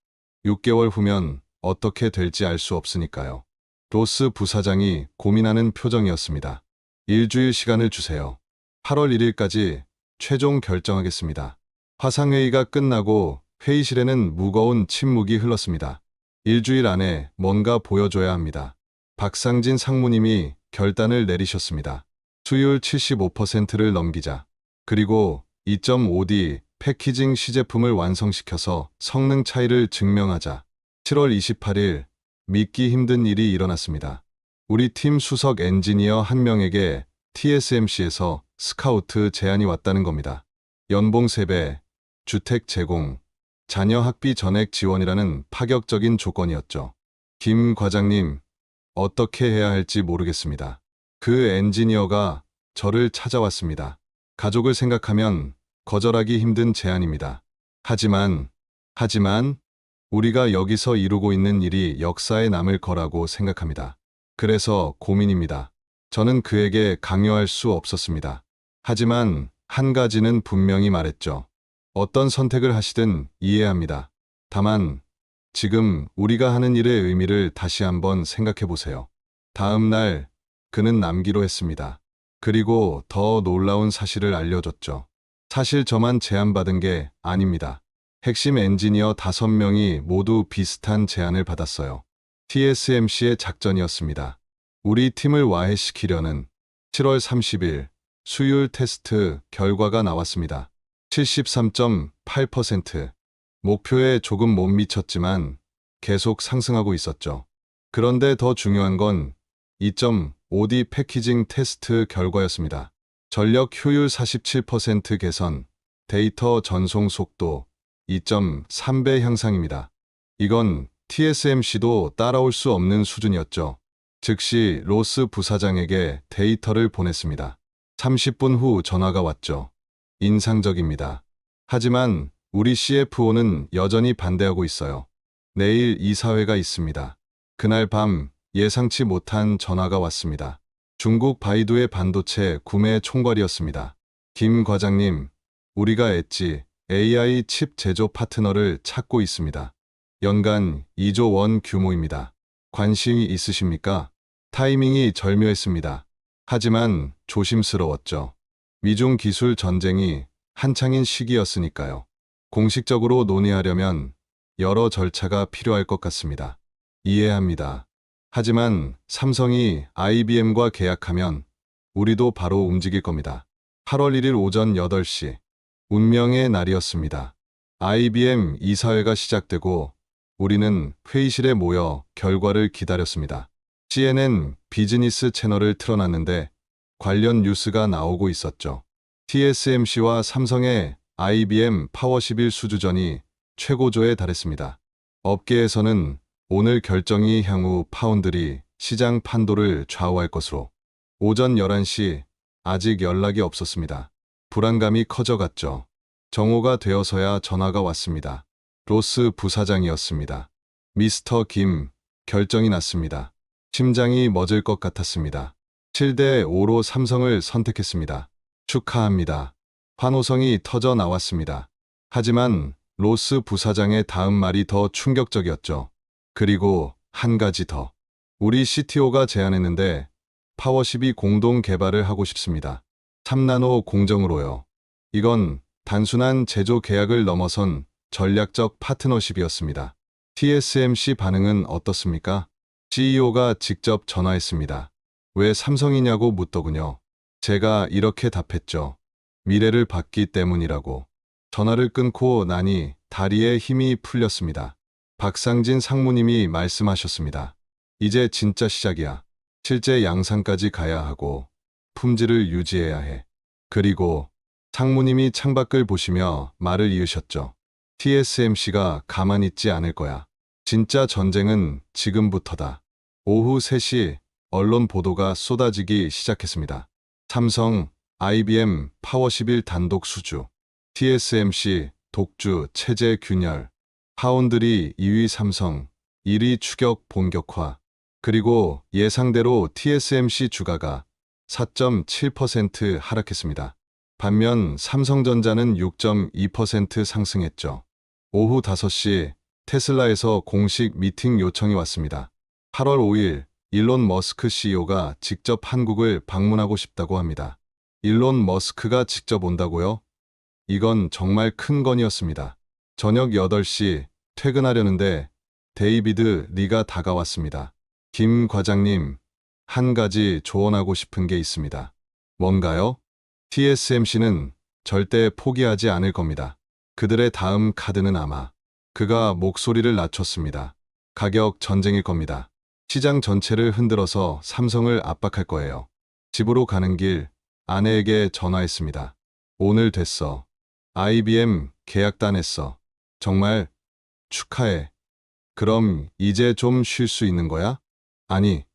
Speaker 3: 6개월 후면 어떻게 될지 알 수 없으니까요. 로스 부사장이 고민하는 표정이었습니다. 일주일 시간을 주세요. 8월 1일까지 최종 결정하겠습니다. 화상회의가 끝나고 회의실에는 무거운 침묵이 흘렀습니다. 일주일 안에 뭔가 보여줘야 합니다. 박상진 상무님이 결단을 내리셨습니다. 수율 75%를 넘기자. 그리고 2.5D 패키징 시제품을 완성시켜서 성능 차이를 증명하자. 7월 28일, 믿기 힘든 일이 일어났습니다. 우리 팀 수석 엔지니어 한 명에게 TSMC에서 스카우트 제안이 왔다는 겁니다. 연봉 3배, 주택 제공, 자녀 학비 전액 지원이라는 파격적인 조건이었죠. 김 과장님, 어떻게 해야 할지 모르겠습니다. 그 엔지니어가 저를 찾아왔습니다. 가족을 생각하면 거절하기 힘든 제안입니다. 하지만, 우리가 여기서 이루고 있는 일이 역사에 남을 거라고 생각합니다. 그래서 고민입니다. 저는 그에게 강요할 수 없었습니다. 하지만 한 가지는 분명히 말했죠. 어떤 선택을 하시든 이해합니다. 다만 지금 우리가 하는 일의 의미를 다시 한번 생각해 보세요. 다음 날 그는 남기로 했습니다. 그리고 더 놀라운 사실을 알려줬죠. 사실 저만 제안받은 게 아닙니다. 핵심 엔지니어 5명이 모두 비슷한 제안을 받았어요. TSMC의 작전이었습니다. 우리 팀을 와해시키려는 7월 30일 수율 테스트 결과가 나왔습니다. 73.8%. 목표에 조금 못 미쳤지만 계속 상승하고 있었죠. 그런데 더 중요한 건 2.5D 패키징 테스트 결과였습니다. 전력 효율 47% 개선, 데이터 전송 속도 2.3배 향상입니다. 이건 TSMC도 따라올 수 없는 수준이었죠. 즉시 로스 부사장에게 데이터를 보냈습니다. 30분 후 전화가 왔죠. 인상적입니다. 하지만 우리 CFO는 여전히 반대하고 있어요. 내일 이사회가 있습니다. 그날 밤 예상치 못한 전화가 왔습니다. 중국 바이두의 반도체 구매 총괄이었습니다. 김 과장님, 우리가 엣지 AI 칩 제조 파트너를 찾고 있습니다. 연간 2조 원 규모입니다. 관심이 있으십니까? 타이밍이 절묘했습니다. 하지만 조심스러웠죠. 미중 기술 전쟁이 한창인 시기였으니까요. 공식적으로 논의하려면 여러 절차가 필요할 것 같습니다. 이해합니다. 하지만 삼성이 IBM과 계약하면 우리도 바로 움직일 겁니다. 8월 1일 오전 8시, 운명의 날이었습니다. IBM 이사회가 시작되고 우리는 회의실에 모여 결과를 기다렸습니다. CNN 비즈니스 채널을 틀어놨는데 관련 뉴스가 나오고 있었죠. TSMC와 삼성의 IBM 파워 11 수주전이 최고조에 달했습니다. 업계에서는 오늘 결정이 향후 파운드리 시장 판도를 좌우할 것으로. 오전 11시 아직 연락이 없었습니다. 불안감이 커져갔죠. 정오가 되어서야 전화가 왔습니다. 로스 부사장이었습니다. 미스터 김, 결정이 났습니다. 심장이 멎을 것 같았습니다. 7대 5로 삼성을 선택했습니다. 축하합니다. 환호성이 터져 나왔습니다. 하지만 로스 부사장의 다음 말이 더 충격적이었죠. 그리고 한 가지 더. 우리 CTO가 제안했는데 파워 12 공동 개발을 하고 싶습니다. 3나노 공정으로요. 이건 단순한 제조 계약을 넘어선 전략적 파트너십이었습니다. TSMC 반응은 어떻습니까? CEO가 직접 전화했습니다. 왜 삼성이냐고 묻더군요. 제가 이렇게 답했죠. 미래를 봤기 때문이라고. 전화를 끊고 나니 다리에 힘이 풀렸습니다. 박상진 상무님이 말씀하셨습니다. 이제 진짜 시작이야. 실제 양산까지 가야 하고 품질을 유지해야 해. 그리고 상무님이 창밖을 보시며 말을 이으셨죠. TSMC가 가만히 있지 않을 거야. 진짜 전쟁은 지금부터다. 오후 3시 언론 보도가 쏟아지기 시작했습니다. 삼성, IBM 파워 11 단독 수주, TSMC 독주 체제 균열, 파운드리 2위 삼성, 1위 추격 본격화, 그리고 예상대로 TSMC 주가가 4.7% 하락했습니다. 반면 삼성전자는 6.2% 상승했죠. 오후 5시 테슬라에서 공식 미팅 요청이 왔습니다. 8월 5일 일론 머스크 CEO가 직접 한국을 방문하고 싶다고 합니다. 일론 머스크가 직접 온다고요? 이건 정말 큰 건이었습니다. 저녁 8시 퇴근하려는데 데이비드 리가 다가왔습니다. 김 과장님, 한 가지 조언하고 싶은 게 있습니다. 뭔가요? TSMC는 절대 포기하지 않을 겁니다. 그들의 다음 카드는 아마. 그가 목소리를 낮췄습니다. 가격 전쟁일 겁니다. 시장 전체를 흔들어서 삼성을 압박할 거예요. 집으로 가는 길 아내에게 전화했습니다. 오늘 됐어. IBM 계약 따냈어. 정말 축하해. 그럼 이제 좀 쉴 수 있는 거야? 아니,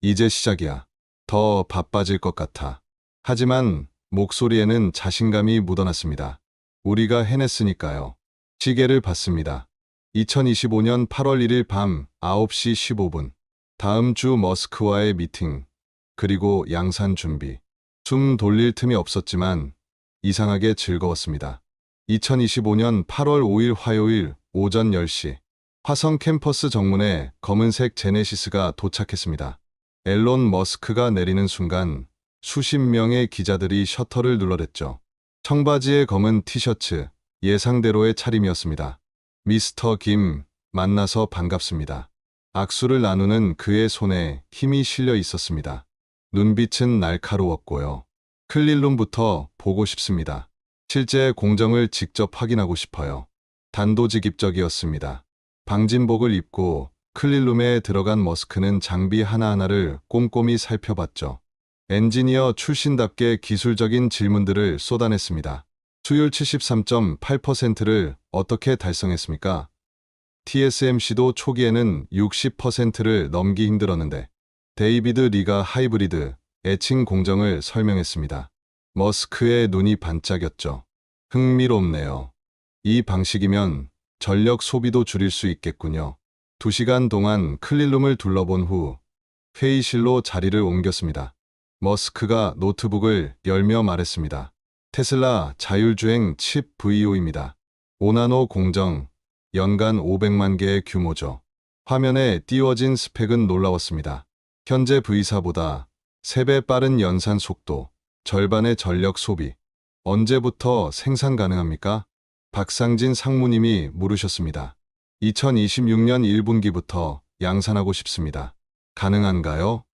Speaker 3: 이제 시작이야. 더 바빠질 것 같아. 하지만 목소리에는 자신감이 묻어났습니다. 우리가 해냈으니까요. 시계를 봤습니다. 2025년 8월 1일 밤 9시 15분. 다음 주 머스크와의 미팅, 그리고 양산 준비. 숨 돌릴 틈이 없었지만 이상하게 즐거웠습니다. 2025년 8월 5일 화요일 오전 10시. 화성 캠퍼스 정문에 검은색 제네시스가 도착했습니다. 앨런 머스크가 내리는 순간 수십 명의 기자들이 셔터를 눌러댔죠. 청바지에 검은 티셔츠, 예상대로의 차림이었습니다. 미스터 김, 만나서 반갑습니다. 악수를 나누는 그의 손에 힘이 실려 있었습니다. 눈빛은 날카로웠고요. 클릴룸부터 보고 싶습니다. 실제 공정을 직접 확인하고 싶어요. 단도직입적이었습니다. 방진복을 입고 클릴룸에 들어간 머스크는 장비 하나하나를 꼼꼼히 살펴봤죠. 엔지니어 출신답게 기술적인 질문들을 쏟아냈습니다. 수율 73.8%를 어떻게 달성했습니까? TSMC도 초기에는 60%를 넘기 힘들었는데 데이비드 리가 하이브리드 애칭 공정을 설명했습니다. 머스크의 눈이 반짝였죠. 흥미롭네요. 이 방식이면 전력 소비도 줄일 수 있겠군요. 2시간 동안 클릴룸을 둘러본 후 회의실로 자리를 옮겼습니다. 머스크가 노트북을 열며 말했습니다. 테슬라 자율주행 칩 VO입니다. 5나노 공정, 연간 500만 개의 규모죠. 화면에 띄워진 스펙은 놀라웠습니다. 현재 V사보다 3배 빠른 연산 속도, 절반의 전력 소비. 언제부터 생산 가능합니까? 박상진 상무님이 물으셨습니다. 2026년 1분기부터 양산하고 싶습니다. 가능한가요?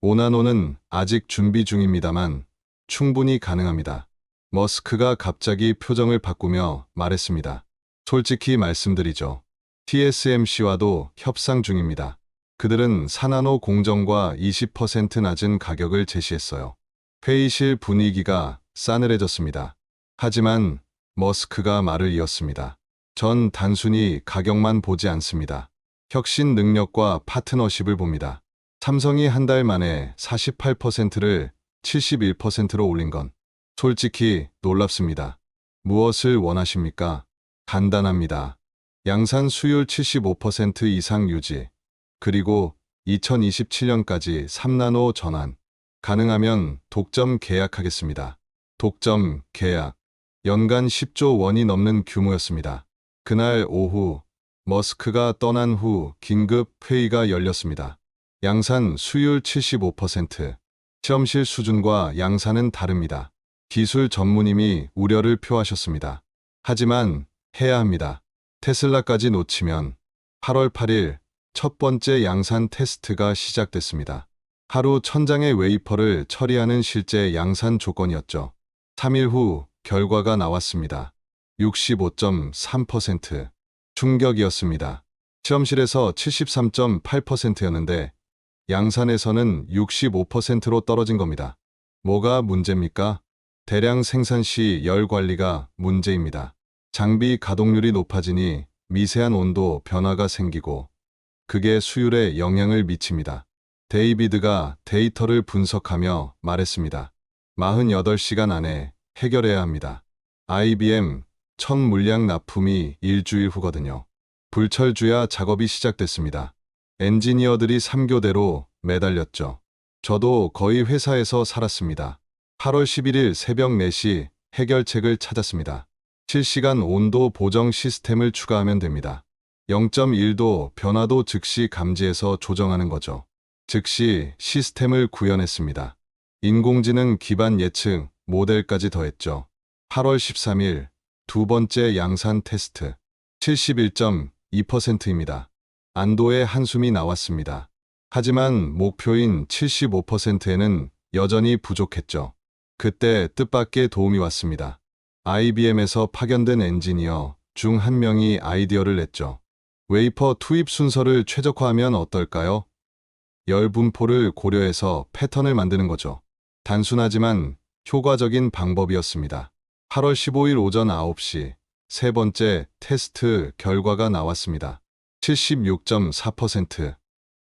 Speaker 3: 5나노는 아직 준비 중입니다만 충분히 가능합니다. 머스크가 갑자기 표정을 바꾸며 말했습니다. 솔직히 말씀드리죠. TSMC와도 협상 중입니다. 그들은 4나노 공정과 20% 낮은 가격을 제시했어요. 회의실 분위기가 싸늘해졌습니다. 하지만 머스크가 말을 이었습니다. 전 단순히 가격만 보지 않습니다. 혁신 능력과 파트너십을 봅니다. 삼성이 한 달 만에 48%를 71%로 올린 건 솔직히 놀랍습니다. 무엇을 원하십니까? 간단합니다. 양산 수율 75% 이상 유지, 그리고 2027년까지 3나노 전환. 가능하면 독점 계약하겠습니다. 독점 계약. 연간 10조 원이 넘는 규모였습니다. 그날 오후 머스크가 떠난 후 긴급 회의가 열렸습니다. 양산 수율 75%. 실험실 수준과 양산은 다릅니다. 기술 전무님이 우려를 표하셨습니다. 하지만 해야 합니다. 테슬라까지 놓치면 8월 8일 첫 번째 양산 테스트가 시작됐습니다. 하루 1000장의 웨이퍼를 처리하는 실제 양산 조건이었죠. 3일 후 결과가 나왔습니다. 65.3%. 충격이었습니다. 실험실에서 73.8%였는데 양산에서는 65%로 떨어진 겁니다. 뭐가 문제입니까? 대량 생산 시 열 관리가 문제입니다. 장비 가동률이 높아지니 미세한 온도 변화가 생기고 그게 수율에 영향을 미칩니다. 데이비드가 데이터를 분석하며 말했습니다. 48시간 안에 해결해야 합니다. IBM 첫 물량 납품이 일주일 후거든요. 불철주야 작업이 시작됐습니다. 엔지니어들이 3교대로 매달렸죠. 저도 거의 회사에서 살았습니다. 8월 11일 새벽 4시 해결책을 찾았습니다. 실시간 온도 보정 시스템을 추가하면 됩니다. 0.1도 변화도 즉시 감지해서 조정하는 거죠. 즉시 시스템을 구현했습니다. 인공지능 기반 예측 모델까지 더했죠. 8월 13일 두 번째 양산 테스트. 71.2%입니다. 안도의 한숨이 나왔습니다. 하지만 목표인 75%에는 여전히 부족했죠. 그때 뜻밖의 도움이 왔습니다. IBM에서 파견된 엔지니어 중 한 명이 아이디어를 냈죠. 웨이퍼 투입 순서를 최적화하면 어떨까요? 열 분포를 고려해서 패턴을 만드는 거죠. 단순하지만 효과적인 방법이었습니다. 8월 15일 오전 9시 세 번째 테스트 결과가 나왔습니다. 76.4%.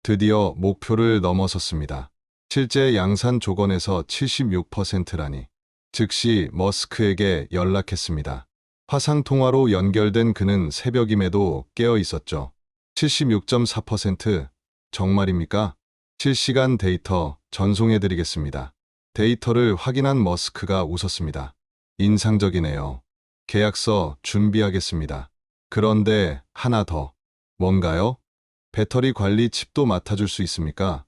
Speaker 3: 드디어 목표를 넘어섰습니다. 실제 양산 조건에서 76%라니. 즉시 머스크에게 연락했습니다. 화상통화로 연결된 그는 새벽임에도 깨어 있었죠. 76.4%? 정말입니까? 실시간 데이터 전송해드리겠습니다. 데이터를 확인한 머스크가 웃었습니다. 인상적이네요. 계약서 준비하겠습니다. 그런데 하나 더. 뭔가요? 배터리 관리 칩도 맡아줄 수 있습니까?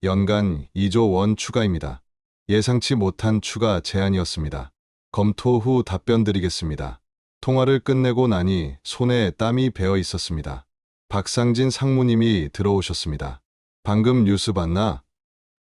Speaker 3: 연간 2조 원 추가입니다. 예상치 못한 추가 제안이었습니다. 검토 후 답변 드리겠습니다. 통화를 끝내고 나니 손에 땀이 배어 있었습니다. 박상진 상무님이 들어오셨습니다. 방금 뉴스 봤나?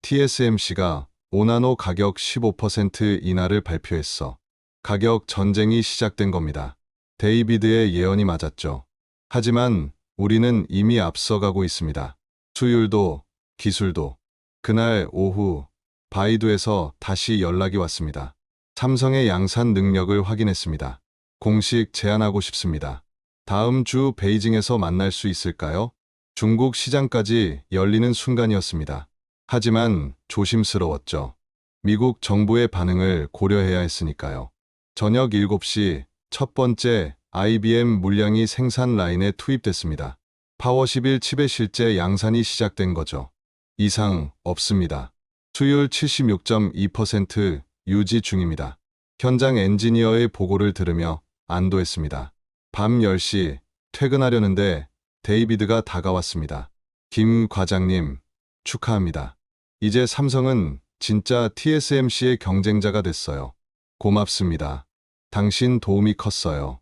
Speaker 3: TSMC가 5나노 가격 15% 인하를 발표했어. 가격 전쟁이 시작된 겁니다. 데이비드의 예언이 맞았죠. 하지만 우리는 이미 앞서가고 있습니다. 수율도, 기술도. 그날 오후 바이두에서 다시 연락이 왔습니다. 삼성의 양산 능력을 확인했습니다. 공식 제안하고 싶습니다. 다음 주 베이징에서 만날 수 있을까요? 중국 시장까지 열리는 순간이었습니다. 하지만 조심스러웠죠. 미국 정부의 반응을 고려해야 했으니까요. 저녁 7시 첫 번째 IBM 물량이 생산 라인에 투입됐습니다. 파워 11 칩의 실제 양산이 시작된 거죠. 이상 없습니다. 수율 76.2% 유지 중입니다. 현장 엔지니어의 보고를 들으며 안도했습니다. 밤 10시 퇴근하려는데 데이비드가 다가왔습니다. 김 과장님, 축하합니다. 이제 삼성은 진짜 TSMC의 경쟁자가 됐어요. 고맙습니다. 당신 도움이 컸어요.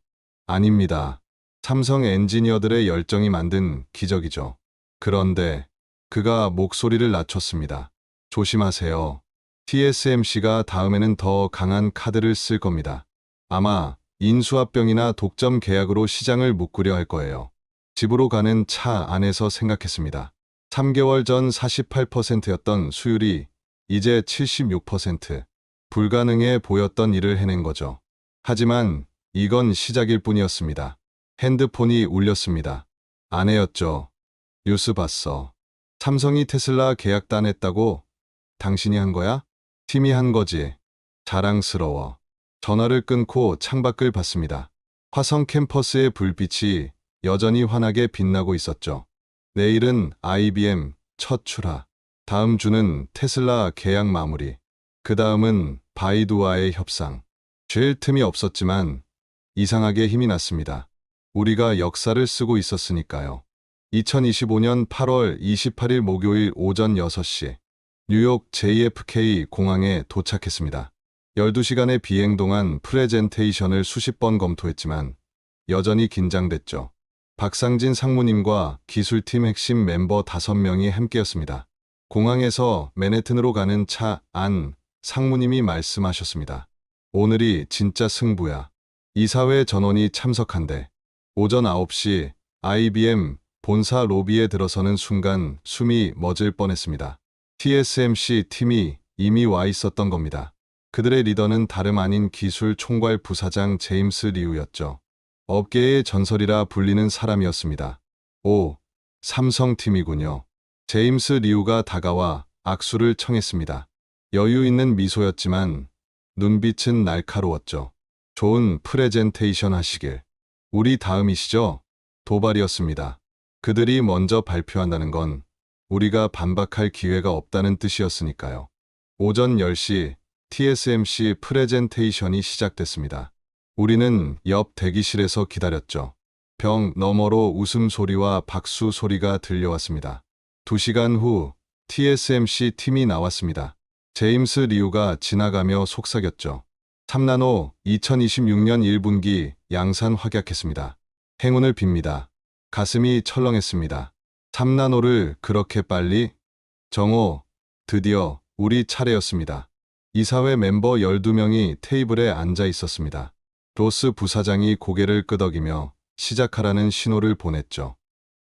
Speaker 3: 아닙니다. 삼성 엔지니어들의 열정이 만든 기적이죠. 그런데 그가 목소리를 낮췄습니다. 조심하세요. TSMC가 다음에는 더 강한 카드를 쓸 겁니다. 아마 인수합병이나 독점 계약으로 시장을 묶으려 할 거예요. 집으로 가는 차 안에서 생각했습니다. 3개월 전 48%였던 수율이 이제 76%. 불가능해 보였던 일을 해낸 거죠. 하지만 이건 시작일 뿐이었습니다. 핸드폰이 울렸습니다. 아내였죠. 뉴스 봤어. 삼성이 테슬라 계약 따냈다고? 당신이 한 거야? 팀이 한 거지. 자랑스러워. 전화를 끊고 창밖을 봤습니다. 화성 캠퍼스의 불빛이 여전히 환하게 빛나고 있었죠. 내일은 IBM 첫 출하. 다음 주는 테슬라 계약 마무리. 그 다음은 바이두와의 협상. 쉴 틈이 없었지만 이상하게 힘이 났습니다. 우리가 역사를 쓰고 있었으니까요. 2025년 8월 28일 목요일 오전 6시 뉴욕 JFK 공항에 도착했습니다. 12시간의 비행 동안 프레젠테이션을 수십 번 검토했지만 여전히 긴장됐죠. 박상진 상무님과 기술팀 핵심 멤버 5명이 함께였습니다. 공항에서 맨해튼으로 가는 차 안 상무님이 말씀하셨습니다. 오늘이 진짜 승부야. 이사회 전원이 참석한대. 오전 9시 IBM 본사 로비에 들어서는 순간 숨이 멎을 뻔했습니다. TSMC 팀이 이미 와 있었던 겁니다. 그들의 리더는 다름 아닌 기술 총괄 부사장 제임스 리우였죠. 업계의 전설이라 불리는 사람이었습니다. 오, 삼성팀이군요. 제임스 리우가 다가와 악수를 청했습니다. 여유 있는 미소였지만 눈빛은 날카로웠죠. 좋은 프레젠테이션 하시길. 우리 다음이시죠? 도발이었습니다. 그들이 먼저 발표한다는 건 우리가 반박할 기회가 없다는 뜻이었으니까요. 오전 10시 TSMC 프레젠테이션이 시작됐습니다. 우리는 옆 대기실에서 기다렸죠. 벽 너머로 웃음소리와 박수 소리가 들려왔습니다. 2시간 후 TSMC 팀이 나왔습니다. 제임스 리우가 지나가며 속삭였죠. 3나노 2026년 1분기 양산 확약했습니다. 행운을 빕니다. 가슴이 철렁했습니다. 3나노를 그렇게 빨리? 정호, 드디어 우리 차례였습니다. 이사회 멤버 12명이 테이블에 앉아 있었습니다. 로스 부사장이 고개를 끄덕이며 시작하라는 신호를 보냈죠.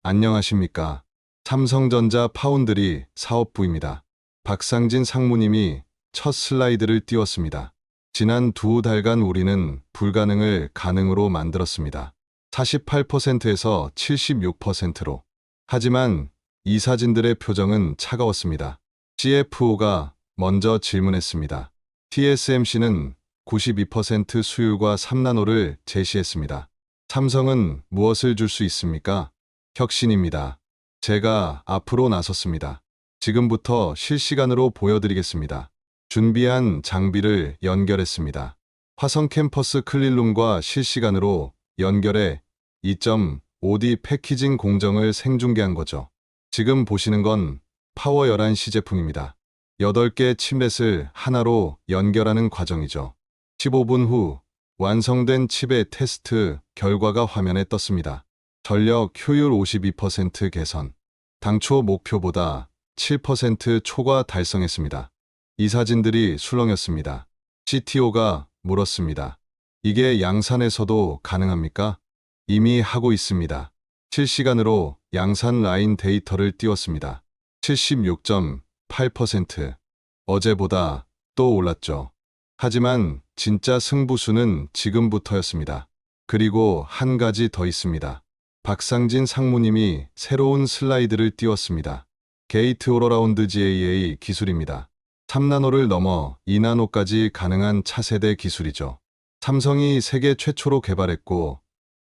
Speaker 3: 안녕하십니까. 삼성전자 파운드리 사업부입니다. 박상진 상무님이 첫 슬라이드를 띄웠습니다. 지난 2달간 우리는 불가능을 가능으로 만들었습니다. 48%에서 76%로. 하지만 이 사진들의 표정은 차가웠습니다. CFO가 먼저 질문했습니다. TSMC는 92% 수율과 3나노를 제시했습니다. 삼성은 무엇을 줄 수 있습니까? 혁신입니다. 제가 앞으로 나섰습니다. 지금부터 실시간으로 보여드리겠습니다. 준비한 장비를 연결했습니다. 화성 캠퍼스 클린룸과 실시간으로 연결해 2.5D 패키징 공정을 생중계한 거죠. 지금 보시는 건 파워 11시 제품입니다. 8개 칩렛을 하나로 연결하는 과정이죠. 15분 후 완성된 칩의 테스트 결과가 화면에 떴습니다. 전력 효율 52% 개선. 당초 목표보다 7% 초과 달성했습니다. 이 사진들이 술렁였습니다. CTO가 물었습니다. 이게 양산에서도 가능합니까? 이미 하고 있습니다. 실시간으로 양산 라인 데이터를 띄웠습니다. 76.8%. 어제보다 또 올랐죠. 하지만 진짜 승부수는 지금부터였습니다. 그리고 한 가지 더 있습니다. 박상진 상무님이 새로운 슬라이드를 띄웠습니다. 게이트 올어라운드 GAA 기술입니다. 3나노를 넘어 2나노까지 가능한 차세대 기술이죠. 삼성이 세계 최초로 개발했고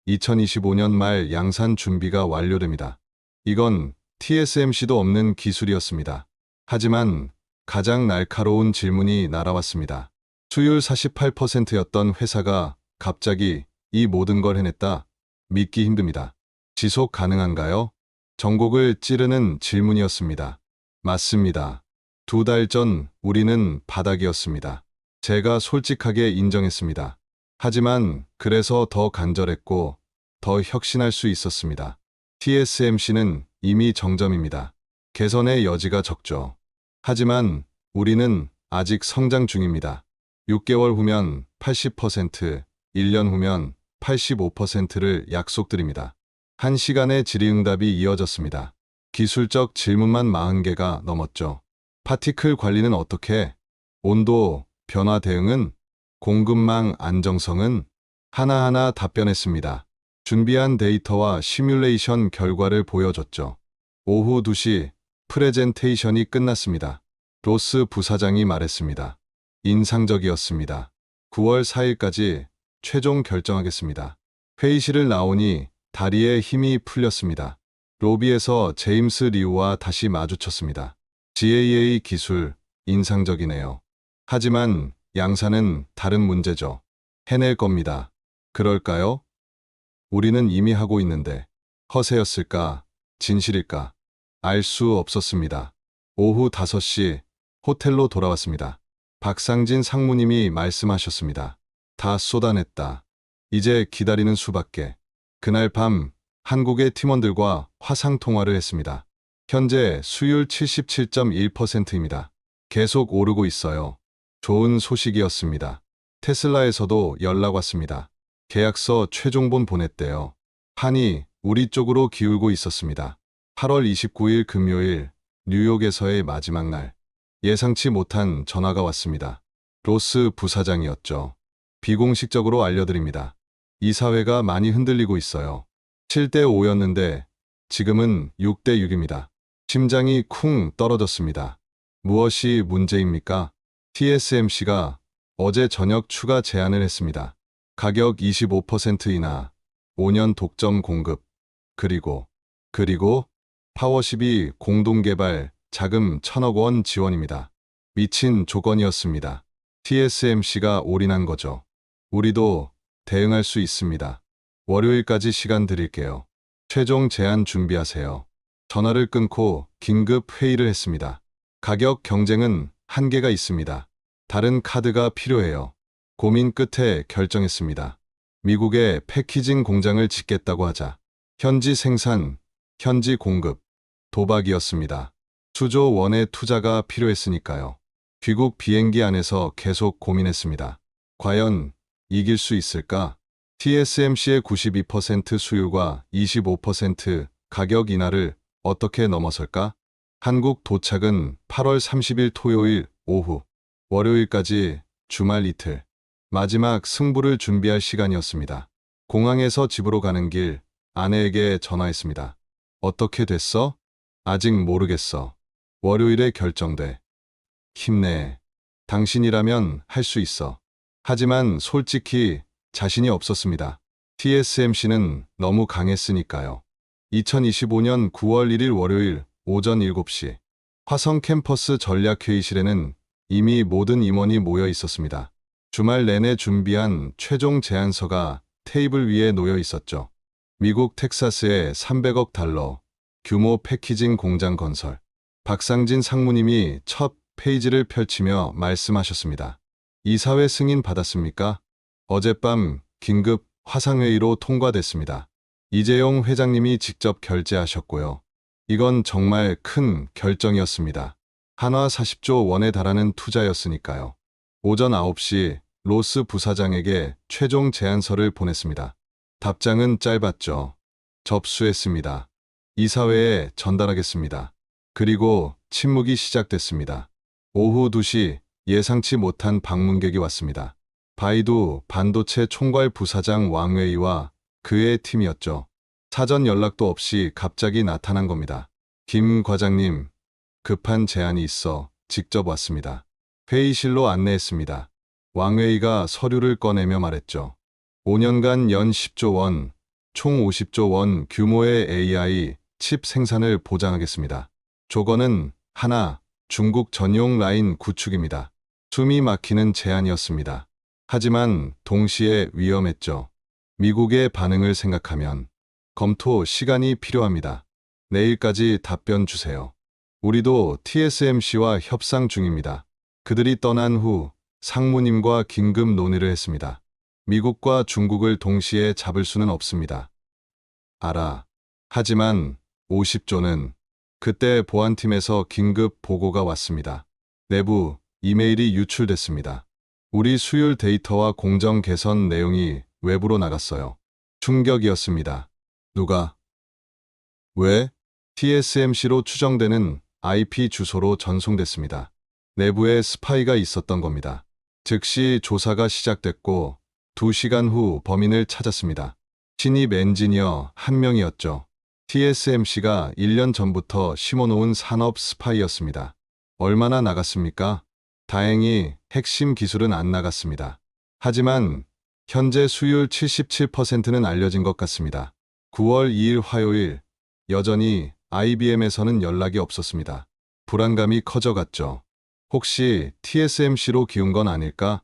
Speaker 3: 2025년 말 양산 준비가 완료됩니다. 이건 TSMC도 없는 기술이었습니다. 하지만 가장 날카로운 질문이 날아왔습니다. 수율 48%였던 회사가 갑자기 이 모든 걸 해냈다. 믿기 힘듭니다. 지속 가능한가요? 전곡을 찌르는 질문이었습니다. 맞습니다. 2달 전 우리는 바닥이었습니다. 제가 솔직하게 인정했습니다. 하지만 그래서 더 간절했고 더 혁신할 수 있었습니다. TSMC는 이미 정점입니다. 개선의 여지가 적죠. 하지만 우리는 아직 성장 중입니다. 6개월 후면 80%, 1년 후면 85%를 약속드립니다. 1시간의 질의응답이 이어졌습니다. 기술적 질문만 40개가 넘었죠. 파티클 관리는 어떻게? 온도, 변화 대응은? 공급망 안정성은? 하나하나 답변했습니다. 준비한 데이터와 시뮬레이션 결과를 보여줬죠. 오후 2시 프레젠테이션이 끝났습니다. 로스 부사장이 말했습니다. 인상적이었습니다. 9월 4일까지 최종 결정하겠습니다. 회의실을 나오니 다리에 힘이 풀렸습니다. 로비에서 제임스 리우와 다시 마주쳤습니다. GAA 기술, 인상적이네요. 하지만 양산은 다른 문제죠. 해낼 겁니다. 그럴까요? 우리는 이미 하고 있는데 허세였을까? 진실일까? 알 수 없었습니다. 오후 5시 호텔로 돌아왔습니다. 박상진 상무님이 말씀하셨습니다. 다 쏟아냈다. 이제 기다리는 수밖에. 그날 밤 한국의 팀원들과 화상 통화를 했습니다. 현재 수율 77.1%입니다. 계속 오르고 있어요. 좋은 소식이었습니다. 테슬라에서도 연락 왔습니다. 계약서 최종본 보냈대요. 판이 우리 쪽으로 기울고 있었습니다. 8월 29일 금요일 뉴욕에서의 마지막 날. 예상치 못한 전화가 왔습니다. 로스 부사장이었죠. 비공식적으로 알려드립니다. 이사회가 많이 흔들리고 있어요. 7대 5였는데 지금은 6대 6입니다. 심장이 쿵 떨어졌습니다. 무엇이 문제입니까? TSMC가 어제 저녁 추가 제안을 했습니다. 가격 25% 인하, 5년 독점 공급, 그리고 파워 12 공동개발 자금 1,000억 원 지원입니다. 미친 조건이었습니다. TSMC가 올인한 거죠. 우리도 대응할 수 있습니다. 월요일까지 시간 드릴게요. 최종 제안 준비하세요. 전화를 끊고 긴급 회의를 했습니다. 가격 경쟁은 한계가 있습니다. 다른 카드가 필요해요. 고민 끝에 결정했습니다. 미국에 패키징 공장을 짓겠다고 하자. 현지 생산, 현지 공급, 도박이었습니다. 수조 원의 투자가 필요했으니까요. 귀국 비행기 안에서 계속 고민했습니다. 과연 이길 수 있을까? TSMC의 92% 수율과 25% 가격 인하를 어떻게 넘어설까? 한국 도착은 8월 30일 토요일 오후, 월요일까지 주말 이틀. 마지막 승부를 준비할 시간이었습니다. 공항에서 집으로 가는 길 아내에게 전화했습니다. 어떻게 됐어? 아직 모르겠어. 월요일에 결정돼. 힘내. 당신이라면 할 수 있어. 하지만 솔직히 자신이 없었습니다. TSMC는 너무 강했으니까요. 2025년 9월 1일 월요일 오전 7시 화성 캠퍼스 전략회의실에는 이미 모든 임원이 모여 있었습니다. 주말 내내 준비한 최종 제안서가 테이블 위에 놓여 있었죠. 미국 텍사스에 300억 달러 규모 패키징 공장 건설. 박상진 상무님이 첫 페이지를 펼치며 말씀하셨습니다. 이사회 승인 받았습니까? 어젯밤 긴급 화상회의로 통과됐습니다. 이재용 회장님이 직접 결재하셨고요. 이건 정말 큰 결정이었습니다. 한화 40조 원에 달하는 투자였으니까요. 오전 9시 로스 부사장에게 최종 제안서를 보냈습니다. 답장은 짧았죠. 접수했습니다. 이사회에 전달하겠습니다. 그리고 침묵이 시작됐습니다. 오후 2시 예상치 못한 방문객이 왔습니다. 바이두 반도체 총괄 부사장 왕웨이와 그의 팀이었죠. 사전 연락도 없이 갑자기 나타난 겁니다. 김 과장님, 급한 제안이 있어 직접 왔습니다. 회의실로 안내했습니다. 왕웨이가 서류를 꺼내며 말했죠. 5년간 연 10조 원, 총 50조 원 규모의 AI 칩 생산을 보장하겠습니다. 조건은 하나, 중국 전용 라인 구축입니다. 숨이 막히는 제안이었습니다. 하지만 동시에 위험했죠. 미국의 반응을 생각하면 검토 시간이 필요합니다. 내일까지 답변 주세요. 우리도 TSMC와 협상 중입니다. 그들이 떠난 후 상무님과 긴급 논의를 했습니다. 미국과 중국을 동시에 잡을 수는 없습니다. 알아. 하지만 50조는 그때 보안팀에서 긴급 보고가 왔습니다. 내부 이메일이 유출됐습니다. 우리 수율 데이터와 공정 개선 내용이 외부로 나갔어요. 충격이었습니다. 누가? 왜? TSMC로 추정되는 IP 주소로 전송됐습니다. 내부에 스파이가 있었던 겁니다. 즉시 조사가 시작됐고 2시간 후 범인을 찾았습니다. 신입 엔지니어 한 명이었죠. TSMC가 1년 전부터 심어놓은 산업 스파이였습니다. 얼마나 나갔습니까? 다행히 핵심 기술은 안 나갔습니다. 하지만 현재 수율 77%는 알려진 것 같습니다. 9월 2일 화요일, 여전히 IBM에서는 연락이 없었습니다. 불안감이 커져갔죠. 혹시 TSMC로 기운 건 아닐까?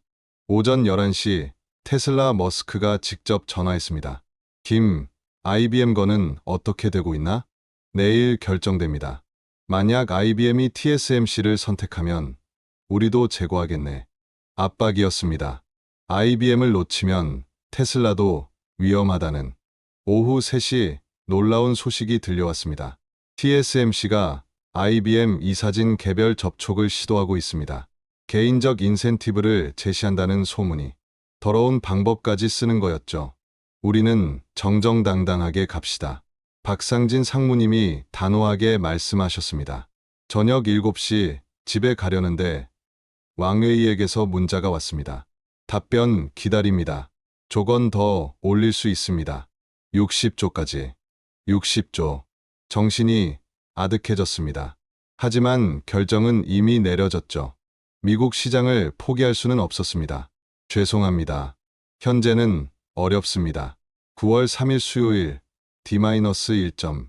Speaker 3: 오전 11시 테슬라 머스크가 직접 전화했습니다. 김, IBM 거는 어떻게 되고 있나? 내일 결정됩니다. 만약 IBM이 TSMC를 선택하면 우리도 제고하겠네. 압박이었습니다. IBM을 놓치면 테슬라도 위험하다는. 오후 3시 놀라운 소식이 들려왔습니다. TSMC가 IBM 이사진 개별 접촉을 시도하고 있습니다. 개인적 인센티브를 제시한다는 소문이. 더러운 방법까지 쓰는 거였죠. 우리는 정정당당하게 갑시다. 박상진 상무님이 단호하게 말씀하셨습니다. 저녁 7시 집에 가려는데 왕웨이에게서 문자가 왔습니다. 답변 기다립니다. 조건 더 올릴 수 있습니다. 60조까지. 60조. 정신이 아득해졌습니다. 하지만 결정은 이미 내려졌죠. 미국 시장을 포기할 수는 없었습니다. 죄송합니다. 현재는 어렵습니다. 9월 3일 수요일 D-1점.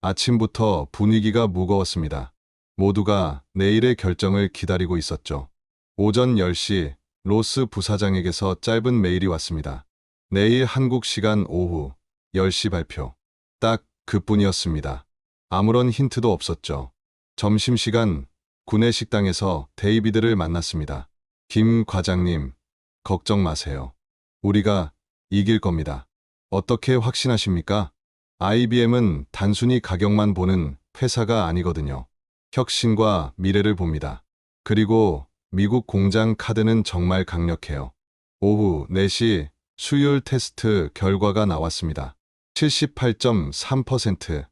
Speaker 3: 아침부터 분위기가 무거웠습니다. 모두가 내일의 결정을 기다리고 있었죠. 오전 10시 로스 부사장에게서 짧은 메일이 왔습니다. 내일 한국 시간 오후 10시 발표. 딱 그뿐이었습니다. 아무런 힌트도 없었죠. 점심시간 구내 식당에서 데이비드를 만났습니다. 김 과장님, 걱정 마세요. 우리가 이길 겁니다. 어떻게 확신하십니까? IBM은 단순히 가격만 보는 회사가 아니거든요. 혁신과 미래를 봅니다. 그리고 미국 공장 카드는 정말 강력해요. 오후 4시 수율 테스트 결과가 나왔습니다. 78.3%.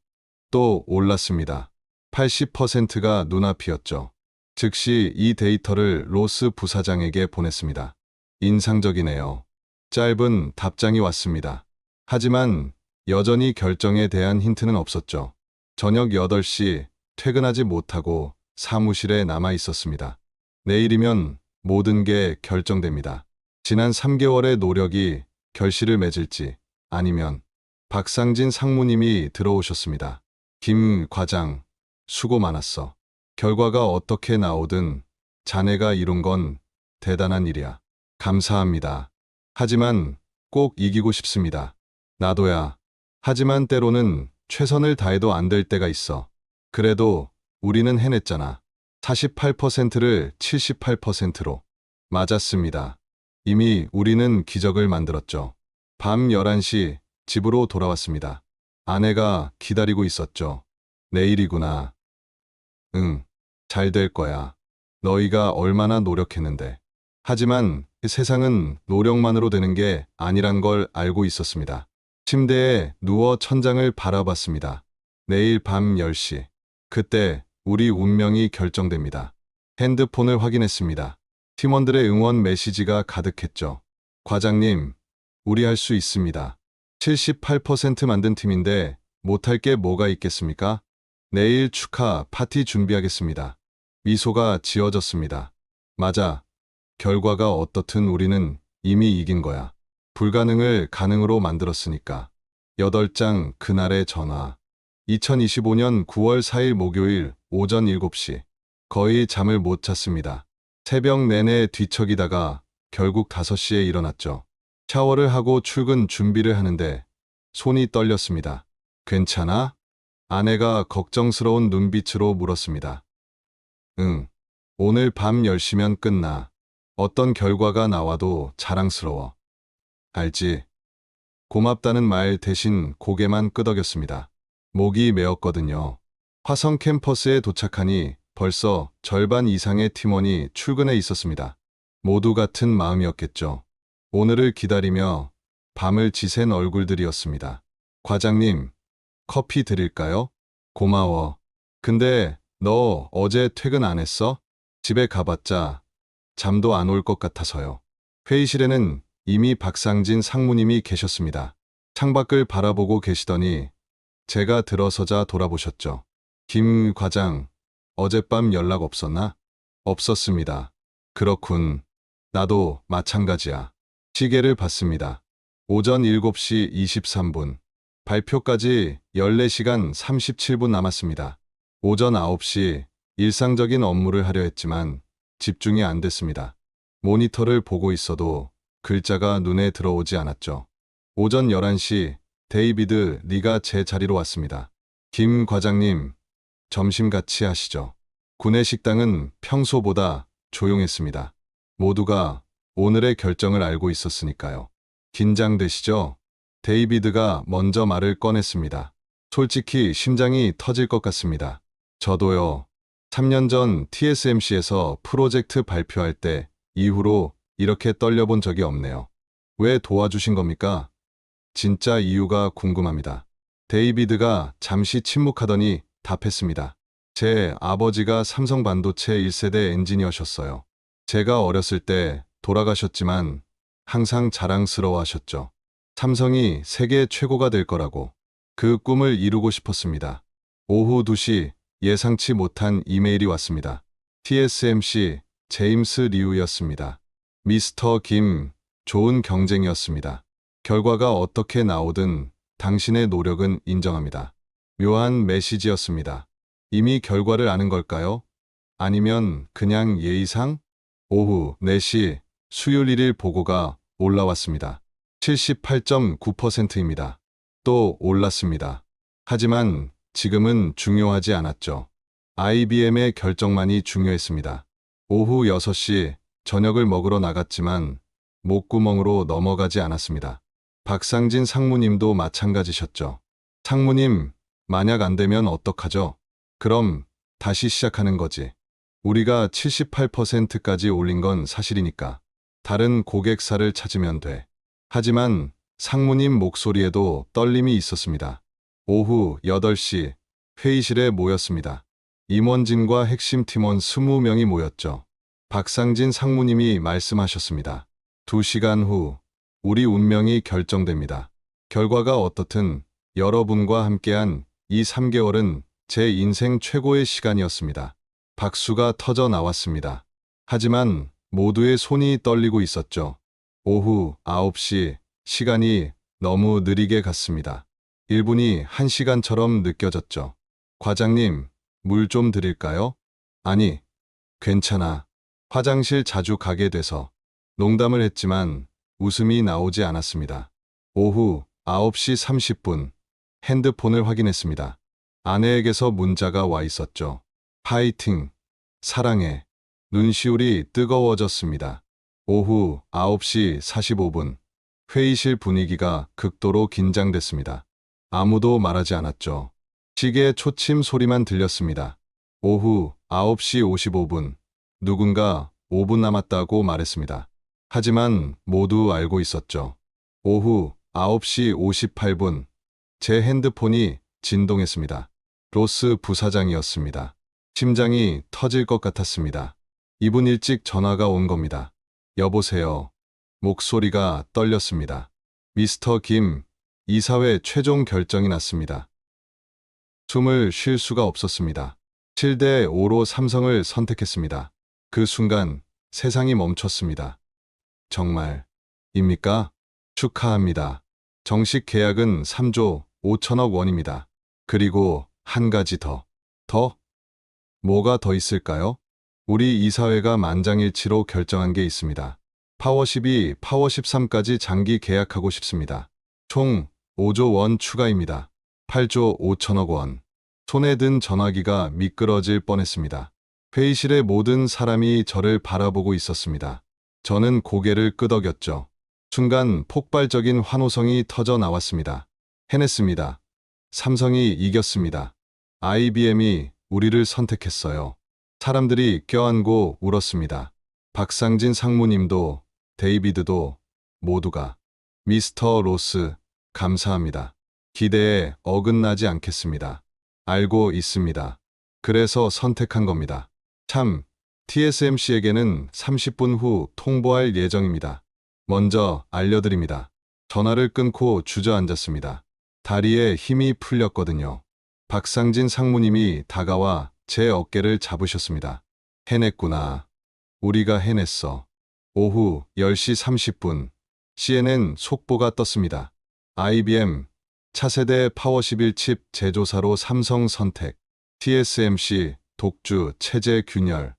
Speaker 3: 또 올랐습니다. 80%가 눈앞이었죠. 즉시 이 데이터를 로스 부사장에게 보냈습니다. 인상적이네요. 짧은 답장이 왔습니다. 하지만 여전히 결정에 대한 힌트는 없었죠. 저녁 8시 퇴근하지 못하고 사무실에 남아 있었습니다. 내일이면 모든 게 결정됩니다. 지난 3개월의 노력이 결실을 맺을지 아니면 박상진 상무님이 들어오셨습니다. 김 과장, 수고 많았어. 결과가 어떻게 나오든 자네가 이룬 건 대단한 일이야. 감사합니다. 하지만 꼭 이기고 싶습니다. 나도야. 하지만 때로는 최선을 다해도 안 될 때가 있어. 그래도 우리는 해냈잖아. 48%를 78%로. 맞았습니다. 이미 우리는 기적을 만들었죠. 밤 11시 집으로 돌아왔습니다. 아내가 기다리고 있었죠. 내일이구나. 응, 잘 될 거야. 너희가 얼마나 노력했는데. 하지만 세상은 노력만으로 되는 게 아니란 걸 알고 있었습니다. 침대에 누워 천장을 바라봤습니다. 내일 밤 10시. 그때 우리 운명이 결정됩니다. 핸드폰을 확인했습니다. 팀원들의 응원 메시지가 가득했죠. 과장님, 우리 할 수 있습니다. 78% 만든 팀인데 못할 게 뭐가 있겠습니까? 내일 축하 파티 준비하겠습니다. 미소가 지어졌습니다. 맞아. 결과가 어떻든 우리는 이미 이긴 거야. 불가능을 가능으로 만들었으니까. 8장 그날의 전화. 2025년 9월 4일 목요일 오전 7시. 거의 잠을 못 잤습니다. 새벽 내내 뒤척이다가 결국 5시에 일어났죠. 샤워를 하고 출근 준비를 하는데 손이 떨렸습니다. 괜찮아? 아내가 걱정스러운 눈빛으로 물었습니다. 응. 오늘 밤 10시면 끝나. 어떤 결과가 나와도 자랑스러워. 알지? 고맙다는 말 대신 고개만 끄덕였습니다. 목이 메었거든요. 화성 캠퍼스에 도착하니 벌써 절반 이상의 팀원이 출근해 있었습니다. 모두 같은 마음이었겠죠. 오늘을 기다리며 밤을 지샌 얼굴들이었습니다. 과장님, 커피 드릴까요? 고마워. 근데 너 어제 퇴근 안 했어? 집에 가봤자 잠도 안 올 것 같아서요. 회의실에는 이미 박상진 상무님이 계셨습니다. 창밖을 바라보고 계시더니 제가 들어서자 돌아보셨죠. 김 과장, 어젯밤 연락 없었나? 없었습니다. 그렇군. 나도 마찬가지야. 시계를 봤습니다. 오전 7시 23분. 발표까지 14시간 37분 남았습니다. 오전 9시 일상적인 업무를 하려 했지만 집중이 안 됐습니다. 모니터를 보고 있어도 글자가 눈에 들어오지 않았죠. 오전 11시 데이비드 리가 제 자리로 왔습니다. 김 과장님, 점심 같이 하시죠. 구내 식당은 평소보다 조용했습니다. 모두가 오늘의 결정을 알고 있었으니까요. 긴장되시죠? 데이비드가 먼저 말을 꺼냈습니다. 솔직히 심장이 터질 것 같습니다. 저도요. 3년 전 TSMC에서 프로젝트 발표할 때 이후로 이렇게 떨려본 적이 없네요. 왜 도와주신 겁니까? 진짜 이유가 궁금합니다. 데이비드가 잠시 침묵하더니 답했습니다. 제 아버지가 삼성 반도체 1세대 엔지니어셨어요. 제가 어렸을 때 돌아가셨지만 항상 자랑스러워 하셨죠. 삼성이 세계 최고가 될 거라고. 그 꿈을 이루고 싶었습니다. 오후 2시 예상치 못한 이메일이 왔습니다. TSMC 제임스 리우였습니다. 미스터 김, 좋은 경쟁이었습니다. 결과가 어떻게 나오든 당신의 노력은 인정합니다. 묘한 메시지였습니다. 이미 결과를 아는 걸까요? 아니면 그냥 예의상? 오후 4시 수요일 1일 보고가 올라왔습니다. 78.9%입니다. 또 올랐습니다. 하지만 지금은 중요하지 않았죠. IBM의 결정만이 중요했습니다. 오후 6시 저녁을 먹으러 나갔지만 목구멍으로 넘어가지 않았습니다. 박상진 상무님도 마찬가지셨죠. 상무님, 만약 안 되면 어떡하죠? 그럼 다시 시작하는 거지. 우리가 78%까지 올린 건 사실이니까. 다른 고객사를 찾으면 돼. 하지만 상무님 목소리에도 떨림이 있었습니다. 오후 8시 회의실에 모였습니다. 임원진과 핵심 팀원 20명이 모였죠. 박상진 상무님이 말씀하셨습니다. 2시간 후 우리 운명이 결정됩니다. 결과가 어떻든 여러분과 함께한 이 3개월은 제 인생 최고의 시간이었습니다. 박수가 터져 나왔습니다. 하지만 모두의 손이 떨리고 있었죠. 오후 9시 시간이 너무 느리게 갔습니다. 1분이 1시간처럼 느껴졌죠. 과장님, 물 좀 드릴까요? 아니, 괜찮아. 화장실 자주 가게 돼서. 농담을 했지만 웃음이 나오지 않았습니다. 오후 9시 30분 핸드폰을 확인했습니다. 아내에게서 문자가 와 있었죠. 파이팅, 사랑해. 눈시울이 뜨거워졌습니다. 오후 9시 45분 회의실 분위기가 극도로 긴장됐습니다. 아무도 말하지 않았죠. 시계 초침 소리만 들렸습니다. 오후 9시 55분 누군가 5분 남았다고 말했습니다. 하지만 모두 알고 있었죠. 오후 9시 58분 제 핸드폰이 진동했습니다. 로스 부사장이었습니다. 심장이 터질 것 같았습니다. 2분 일찍 전화가 온 겁니다. 여보세요. 목소리가 떨렸습니다. 미스터 김, 이사회 최종 결정이 났습니다. 숨을 쉴 수가 없었습니다. 7대 5로 삼성을 선택했습니다. 그 순간 세상이 멈췄습니다. 정말입니까? 축하합니다. 정식 계약은 3조 5천억 원입니다. 그리고 한 가지 더. 뭐가 더 있을까요? 우리 이사회가 만장일치로 결정한 게 있습니다. 파워12, 파워13까지 장기 계약하고 싶습니다. 총 5조 원 추가입니다. 8조 5천억 원. 손에 든 전화기가 미끄러질 뻔했습니다. 회의실의 모든 사람이 저를 바라보고 있었습니다. 저는 고개를 끄덕였죠. 순간 폭발적인 환호성이 터져 나왔습니다. 해냈습니다. 삼성이 이겼습니다. IBM이 우리를 선택했어요. 사람들이 껴안고 울었습니다. 박상진 상무님도 데이비드도 모두가 미스터 로스 감사합니다. 기대에 어긋나지 않겠습니다. 알고 있습니다. 그래서 선택한 겁니다. 참, TSMC에게는 30분 후 통보할 예정입니다. 먼저 알려드립니다. 전화를 끊고 주저앉았습니다. 다리에 힘이 풀렸거든요. 박상진 상무님이 다가와 제 어깨를 잡으셨습니다. 해냈구나. 우리가 해냈어. 오후 10시 30분 CNN 속보가 떴습니다. IBM 차세대 파워11 칩 제조사로 삼성 선택, TSMC 독주 체제 균열.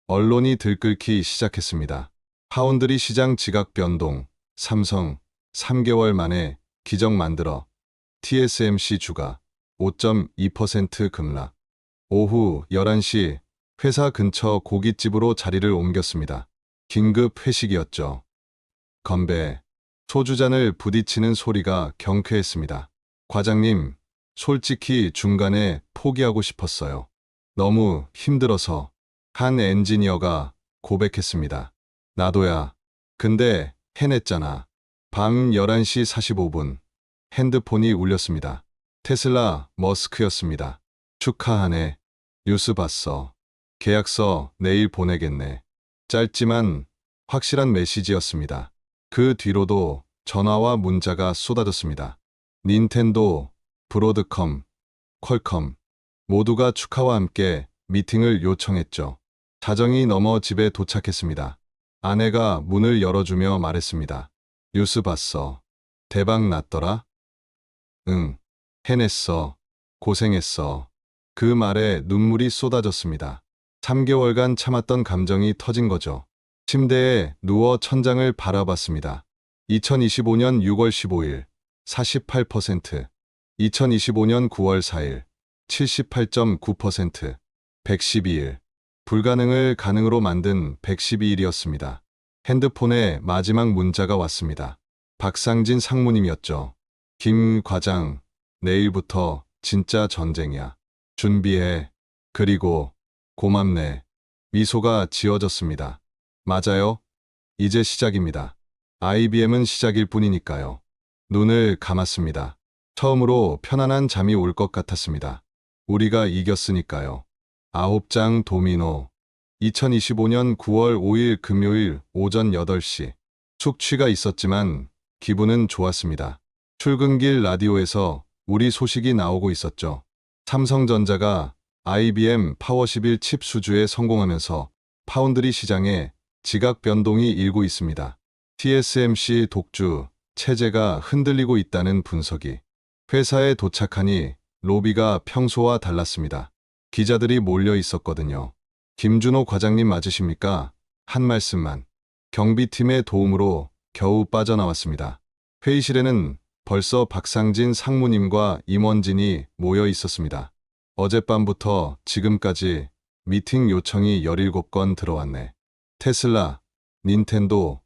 Speaker 3: 언론이 들끓기 시작했습니다. 파운드리 시장 지각 변동, 삼성 3개월 만에 기적 만들어 TSMC 주가 5.2% 급락. 오후 11시 회사 근처 고깃집으로 자리를 옮겼습니다. 긴급 회식이었죠. 건배, 소주잔을 부딪히는 소리가 경쾌했습니다. 과장님, 솔직히 중간에 포기하고 싶었어요. 너무 힘들어서. 한 엔지니어가 고백했습니다. 나도야. 근데 해냈잖아. 밤 11시 45분 핸드폰이 울렸습니다. 테슬라 머스크였습니다. 축하하네. 뉴스 봤어. 계약서 내일 보내겠네. 짧지만 확실한 메시지였습니다. 그 뒤로도 전화와 문자가 쏟아졌습니다. 닌텐도, 브로드컴, 퀄컴 모두가 축하와 함께 미팅을 요청했죠. 자정이 넘어 집에 도착했습니다. 아내가 문을 열어주며 말했습니다. 뉴스 봤어. 대박 났더라? 응, 해냈어. 고생했어. 그 말에 눈물이 쏟아졌습니다. 3개월간 참았던 감정이 터진 거죠. 침대에 누워 천장을 바라봤습니다. 2025년 6월 15일 48%, 2025년 9월 4일 78.9%, 112일. 불가능을 가능으로 만든 112일이었습니다. 핸드폰에 마지막 문자가 왔습니다. 박상진 상무님이었죠. 김 과장, 내일부터 진짜 전쟁이야. 준비해. 그리고 고맙네. 미소가 지어졌습니다. 맞아요. 이제 시작입니다. IBM은 시작일 뿐이니까요. 눈을 감았습니다. 처음으로 편안한 잠이 올 것 같았습니다. 우리가 이겼으니까요. 9장 도미노. 2025년 9월 5일 금요일 오전 8시. 숙취가 있었지만 기분은 좋았습니다. 출근길 라디오에서 우리 소식이 나오고 있었죠. 삼성전자가 IBM 파워11 칩 수주에 성공하면서 파운드리 시장에 지각 변동이 일고 있습니다. TSMC 독주 체제가 흔들리고 있다는 분석이. 회사에 도착하니 로비가 평소와 달랐습니다. 기자들이 몰려 있었거든요. 김준호 과장님 맞으십니까? 한 말씀만. 경비팀의 도움으로 겨우 빠져나왔습니다. 회의실에는 벌써 박상진 상무님과 임원진이 모여 있었습니다. 어젯밤부터 지금까지 미팅 요청이 17건 들어왔네. 테슬라, 닌텐도,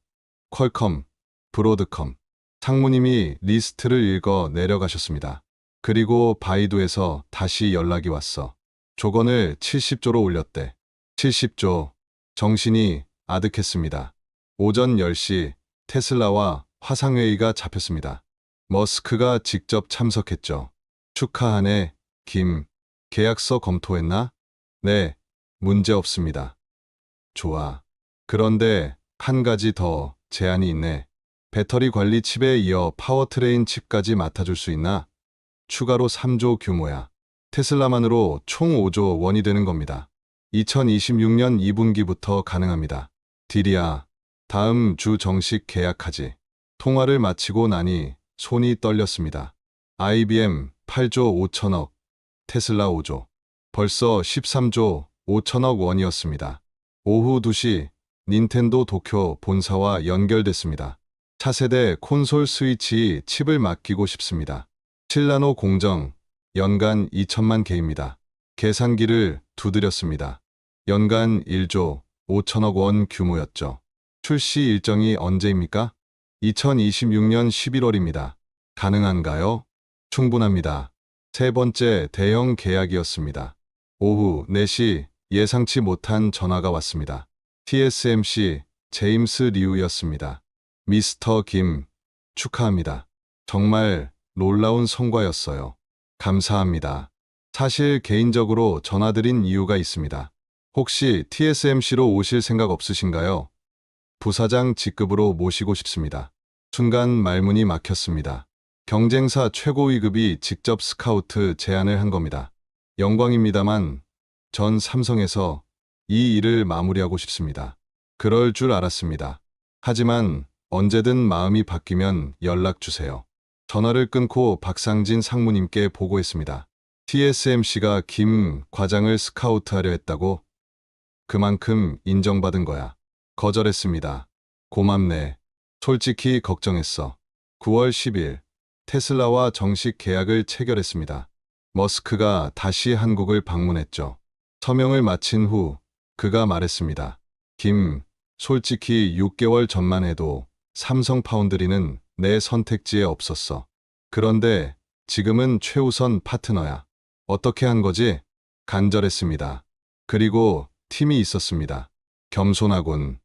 Speaker 3: 퀄컴, 브로드컴. 상무님이 리스트를 읽어 내려가셨습니다. 그리고 바이두에서 다시 연락이 왔어. 조건을 70조로 올렸대. 70조. 정신이 아득했습니다. 오전 10시 테슬라와 화상회의가 잡혔습니다. 머스크가 직접 참석했죠. 축하하네, 김. 계약서 검토했나? 네, 문제 없습니다. 좋아. 그런데 한 가지 더 제안이 있네. 배터리 관리 칩에 이어 파워트레인 칩까지 맡아줄 수 있나? 추가로 3조 규모야. 테슬라만으로 총 5조 원이 되는 겁니다. 2026년 2분기부터 가능합니다. 딜이야. 다음 주 정식 계약하지. 통화를 마치고 나니 손이 떨렸습니다. IBM 8조 5천억, 테슬라 5조. 벌써 13조 5천억 원이었습니다. 오후 2시 닌텐도 도쿄 본사와 연결됐습니다. 차세대 콘솔 스위치 칩을 맡기고 싶습니다. 7나노 공정, 연간 2천만 개입니다. 계산기를 두드렸습니다. 연간 1조 5천억 원 규모였죠. 출시 일정이 언제입니까? 2026년 11월입니다. 가능한가요? 충분합니다. 세 번째 대형 계약이었습니다. 오후 4시 예상치 못한 전화가 왔습니다. TSMC 제임스 리우였습니다. 미스터 김, 축하합니다. 정말 놀라운 성과였어요. 감사합니다. 사실 개인적으로 전화드린 이유가 있습니다. 혹시 TSMC로 오실 생각 없으신가요? 부사장 직급으로 모시고 싶습니다. 순간 말문이 막혔습니다. 경쟁사 최고위급이 직접 스카우트 제안을 한 겁니다. 영광입니다만 전 삼성에서 이 일을 마무리하고 싶습니다. 그럴 줄 알았습니다. 하지만 언제든 마음이 바뀌면 연락 주세요. 전화를 끊고 박상진 상무님께 보고했습니다. TSMC가 김 과장을 스카우트하려 했다고? 그만큼 인정받은 거야. 거절했습니다. 고맙네. 솔직히 걱정했어. 9월 10일 테슬라와 정식 계약을 체결했습니다. 머스크가 다시 한국을 방문했죠. 서명을 마친 후 그가 말했습니다. 김, 솔직히 6개월 전만 해도 삼성 파운드리는 내 선택지에 없었어. 그런데 지금은 최우선 파트너야. 어떻게 한 거지? 간절했습니다. 그리고 팀이 있었습니다. 겸손하군.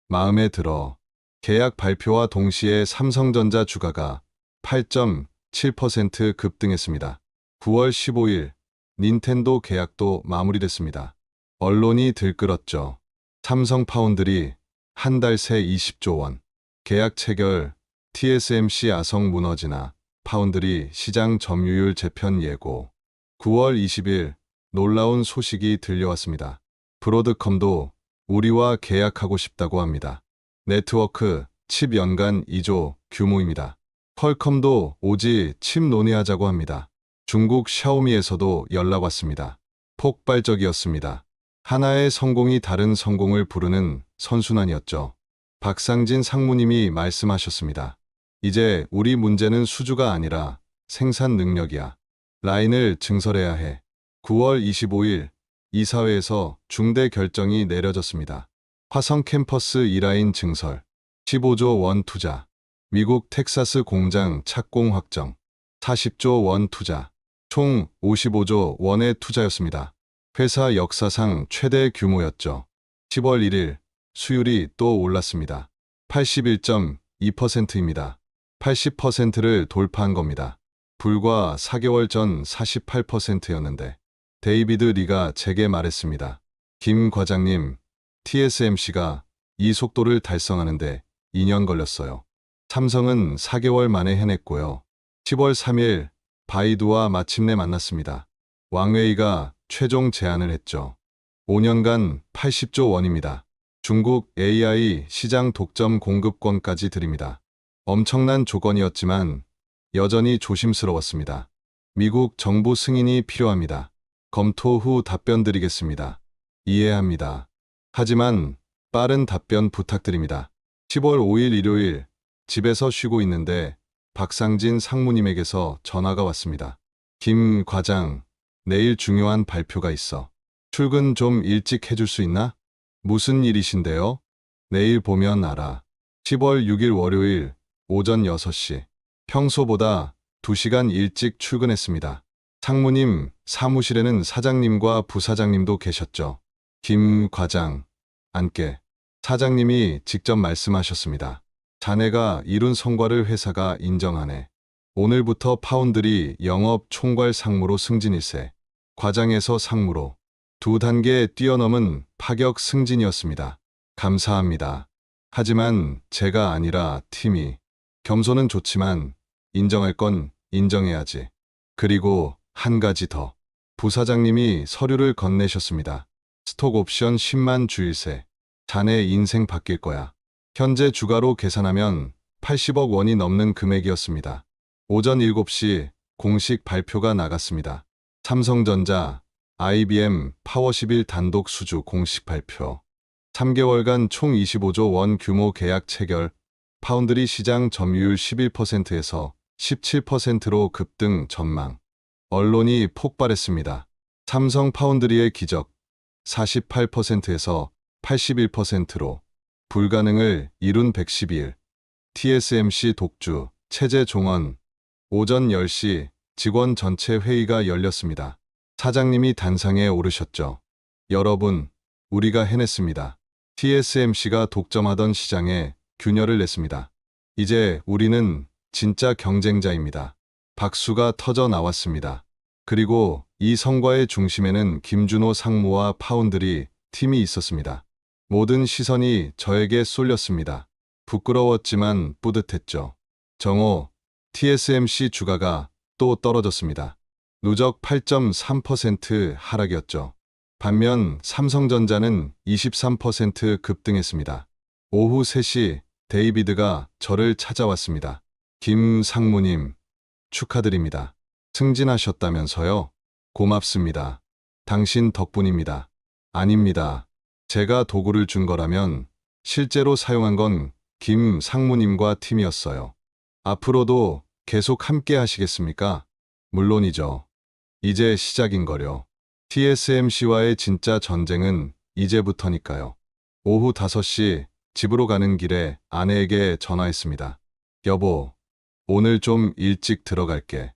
Speaker 3: 마음에 들어. 계약 발표와 동시에 삼성전자 주가가 8.7% 급등했습니다. 9월 15일 닌텐도 계약도 마무리됐습니다. 언론이 들끓었죠. 삼성 파운드리 한 달 새 20조 원. 계약 체결, TSMC 아성 무너지나 파운드리 시장 점유율 재편 예고. 9월 20일 놀라운 소식이 들려왔습니다. 브로드컴도 우리와 계약하고 싶다고 합니다. 네트워크 칩 연간 2조 규모입니다. 퀄컴도 오지 칩 논의하자고 합니다. 중국 샤오미에서도 연락 왔습니다. 폭발적이었습니다. 하나의 성공이 다른 성공을 부르는 선순환이었죠. 박상진 상무님이 말씀하셨습니다. 이제 우리 문제는 수주가 아니라 생산 능력이야. 라인을 증설해야 해. 9월 25일 이사회에서 중대 결정이 내려졌습니다. 화성 캠퍼스 2라인 증설, 15조 원 투자, 미국 텍사스 공장 착공 확정, 40조 원 투자, 총 55조 원의 투자였습니다. 회사 역사상 최대 규모였죠. 10월 1일 수율이 또 올랐습니다. 81.2%입니다. 80%를 돌파한 겁니다. 불과 4개월 전 48%였는데 데이비드 리가 제게 말했습니다. 김 과장님, TSMC가 이 속도를 달성하는데 2년 걸렸어요. 삼성은 4개월 만에 해냈고요. 10월 3일 바이두와 마침내 만났습니다. 왕웨이가 최종 제안을 했죠. 5년간 80조 원입니다. 중국 AI 시장 독점 공급권까지 드립니다. 엄청난 조건이었지만 여전히 조심스러웠습니다. 미국 정부 승인이 필요합니다. 검토 후 답변 드리겠습니다. 이해합니다. 하지만 빠른 답변 부탁드립니다. 10월 5일 일요일 집에서 쉬고 있는데 박상진 상무님에게서 전화가 왔습니다. 김 과장, 내일 중요한 발표가 있어. 출근 좀 일찍 해줄 수 있나? 무슨 일이신데요? 내일 보면 알아. 10월 6일 월요일 오전 6시. 평소보다 2시간 일찍 출근했습니다. 상무님 사무실에는 사장님과 부사장님도 계셨죠. 김 과장, 앉게. 사장님이 직접 말씀하셨습니다. 자네가 이룬 성과를 회사가 인정하네. 오늘부터 파운드리 영업 총괄 상무로 승진일세. 과장에서 상무로 2단계 뛰어넘은 파격 승진이었습니다. 감사합니다. 하지만 제가 아니라 팀이. 겸손은 좋지만 인정할 건 인정해야지. 그리고 한 가지 더. 부사장님이 서류를 건네셨습니다. 스톡 옵션 10만 주일세. 자네 인생 바뀔 거야. 현재 주가로 계산하면 80억 원이 넘는 금액이었습니다. 오전 7시 공식 발표가 나갔습니다. 삼성전자, IBM 파워11 단독 수주 공식 발표. 3개월간 총 25조 원 규모 계약 체결. 파운드리 시장 점유율 11%에서 17%로 급등 전망. 언론이 폭발했습니다. 삼성 파운드리의 기적 48%에서 81%로 불가능을 이룬 112일. TSMC 독주 체제 종언. 오전 10시 직원 전체 회의가 열렸습니다. 사장님이 단상에 오르셨죠. 여러분, 우리가 해냈습니다. TSMC가 독점하던 시장에 균열을 냈습니다. 이제 우리는 진짜 경쟁자입니다. 박수가 터져 나왔습니다. 그리고 이 성과의 중심에는 김준호 상무와 파운드리 팀이 있었습니다. 모든 시선이 저에게 쏠렸습니다. 부끄러웠지만 뿌듯했죠. 정오, TSMC 주가가 또 떨어졌습니다. 누적 8.3% 하락이었죠. 반면 삼성전자는 23% 급등했습니다. 오후 3시 데이비드가 저를 찾아왔습니다. 김 상무님, 축하드립니다. 승진하셨다면서요? 고맙습니다. 당신 덕분입니다. 아닙니다. 제가 도구를 준 거라면 실제로 사용한 건 김 상무님과 팀이었어요. 앞으로도 계속 함께 하시겠습니까? 물론이죠. 이제 시작인 거려. TSMC와의 진짜 전쟁은 이제부터니까요. 오후 5시 집으로 가는 길에 아내에게 전화했습니다. 여보, 오늘 좀 일찍 들어갈게.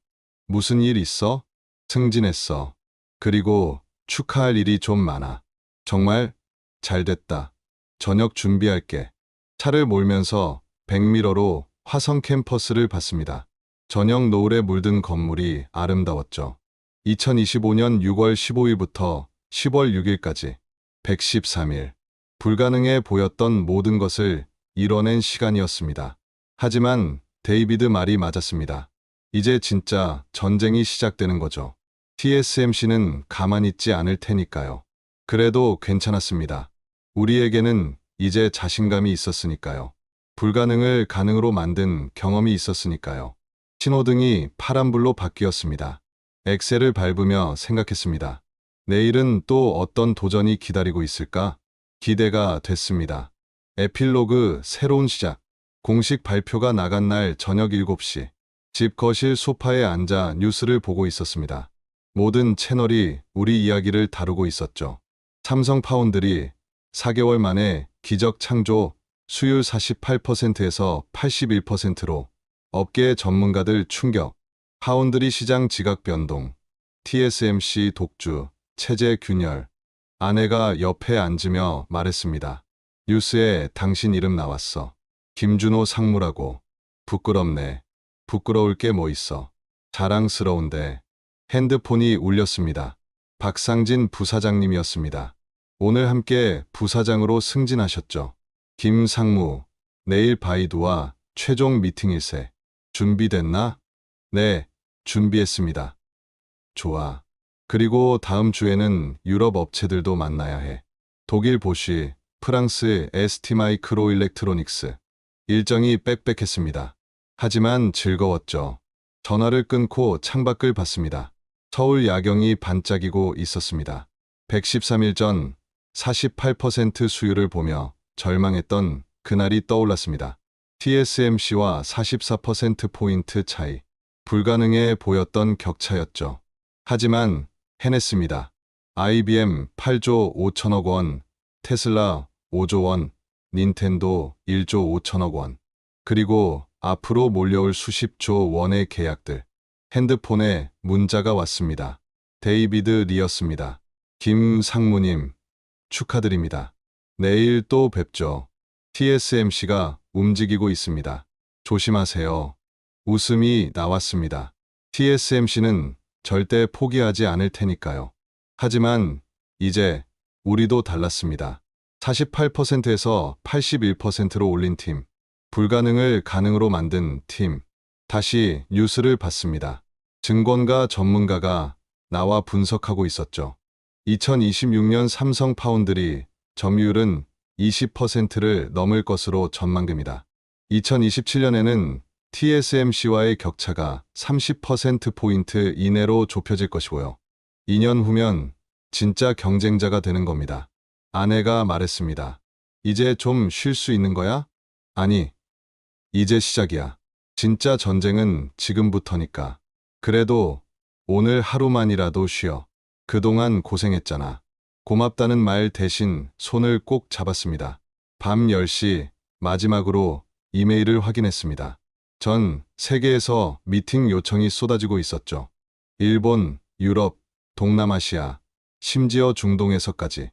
Speaker 3: 무슨 일 있어? 승진했어. 그리고 축하할 일이 좀 많아. 정말? 잘됐다. 저녁 준비할게. 차를 몰면서 백미러로 화성 캠퍼스를 봤습니다. 저녁 노을에 물든 건물이 아름다웠죠. 2025년 6월 15일부터 10월 6일까지 113일. 불가능해 보였던 모든 것을 이뤄낸 시간이었습니다. 하지만 데이비드 말이 맞았습니다. 이제 진짜 전쟁이 시작되는 거죠. TSMC는 가만히 있지 않을 테니까요. 그래도 괜찮았습니다. 우리에게는 이제 자신감이 있었으니까요. 불가능을 가능으로 만든 경험이 있었으니까요. 신호등이 파란불로 바뀌었습니다. 엑셀을 밟으며 생각했습니다. 내일은 또 어떤 도전이 기다리고 있을까? 기대가 됐습니다. 에필로그 새로운 시작. 공식 발표가 나간 날 저녁 7시. 집 거실 소파에 앉아 뉴스를 보고 있었습니다. 모든 채널이 우리 이야기를 다루고 있었죠. 삼성 파운드리 4개월 만에 기적 창조, 수율 48%에서 81%로 업계 전문가들 충격, 파운드리 시장 지각 변동, TSMC 독주, 체제 균열. 아내가 옆에 앉으며 말했습니다. 뉴스에 당신 이름 나왔어. 김준호 상무라고. 부끄럽네. 부끄러울 게 뭐 있어. 자랑스러운데. 핸드폰이 울렸습니다. 박상진 부사장님이었습니다. 오늘 함께 부사장으로 승진하셨죠. 김상무, 내일 바이두와 최종 미팅일세. 준비됐나? 네, 준비했습니다. 좋아. 그리고 다음 주에는 유럽 업체들도 만나야 해. 독일 보쉬, 프랑스 ST마이크로일렉트로닉스. 일정이 빽빽했습니다. 하지만 즐거웠죠. 전화를 끊고 창밖을 봤습니다. 서울 야경이 반짝이고 있었습니다. 113일 전 48% 수율을 보며 절망했던 그날이 떠올랐습니다. TSMC와 44%포인트 차이. 불가능해 보였던 격차였죠. 하지만 해냈습니다. IBM 8조 5천억 원, 테슬라 5조 원, 닌텐도 1조 5천억 원. 그리고 앞으로 몰려올 수십조 원의 계약들. 핸드폰에 문자가 왔습니다. 데이비드 리였습니다. 김상무님, 축하드립니다. 내일 또 뵙죠. TSMC가 움직이고 있습니다. 조심하세요. 웃음이 나왔습니다. TSMC는 절대 포기하지 않을 테니까요. 하지만 이제 우리도 달랐습니다. 48%에서 81%로 올린 팀. 불가능을 가능으로 만든 팀. 다시 뉴스를 봤습니다. 증권가 전문가가 나와 분석하고 있었죠. 2026년 삼성 파운드리 점유율은 20%를 넘을 것으로 전망됩니다. 2027년에는 TSMC와의 격차가 30%포인트 이내로 좁혀질 것이고요. 2년 후면 진짜 경쟁자가 되는 겁니다. 아내가 말했습니다. 이제 좀 쉴 수 있는 거야? 아니, 이제 시작이야. 진짜 전쟁은 지금부터니까. 그래도 오늘 하루만이라도 쉬어. 그동안 고생했잖아. 고맙다는 말 대신 손을 꼭 잡았습니다. 밤 10시 마지막으로 이메일을 확인했습니다. 전 세계에서 미팅 요청이 쏟아지고 있었죠. 일본, 유럽, 동남아시아, 심지어 중동에서까지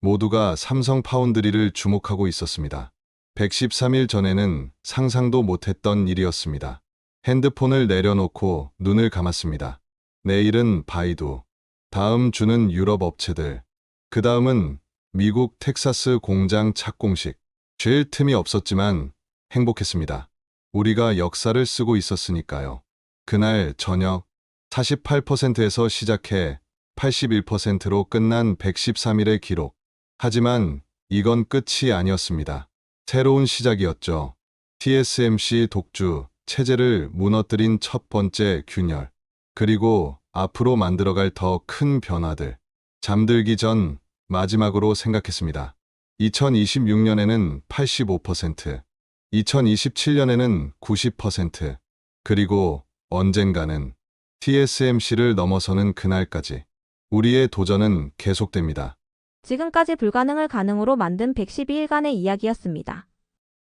Speaker 3: 모두가 삼성 파운드리를 주목하고 있었습니다. 113일 전에는 상상도 못했던 일이었습니다. 핸드폰을 내려놓고 눈을 감았습니다. 내일은 바이두, 다음 주는 유럽 업체들, 그 다음은 미국 텍사스 공장 착공식. 쉴 틈이 없었지만 행복했습니다. 우리가 역사를 쓰고 있었으니까요. 그날 저녁 48%에서 시작해 81%로 끝난 113일의 기록. 하지만 이건 끝이 아니었습니다. 새로운 시작이었죠. TSMC 독주 체제를 무너뜨린 첫 번째 균열. 그리고 앞으로 만들어갈 더 큰 변화들. 잠들기 전 마지막으로 생각했습니다. 2026년에는 85%, 2027년에는 90%, 그리고 언젠가는 TSMC를 넘어서는 그날까지 우리의 도전은 계속됩니다.
Speaker 4: 지금까지 불가능을 가능으로 만든 112일간의 이야기였습니다.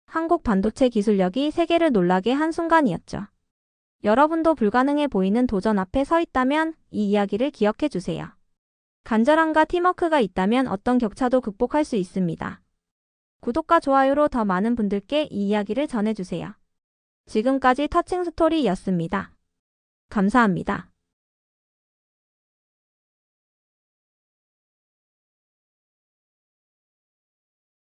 Speaker 4: 한국 반도체 기술력이 세계를 놀라게 한 순간이었죠. 여러분도 불가능해 보이는 도전 앞에 서 있다면 이 이야기를 기억해 주세요. 간절함과 팀워크가 있다면 어떤 격차도 극복할 수 있습니다. 구독과 좋아요로 더 많은 분들께 이 이야기를 전해주세요. 지금까지 터칭 스토리였습니다. 감사합니다.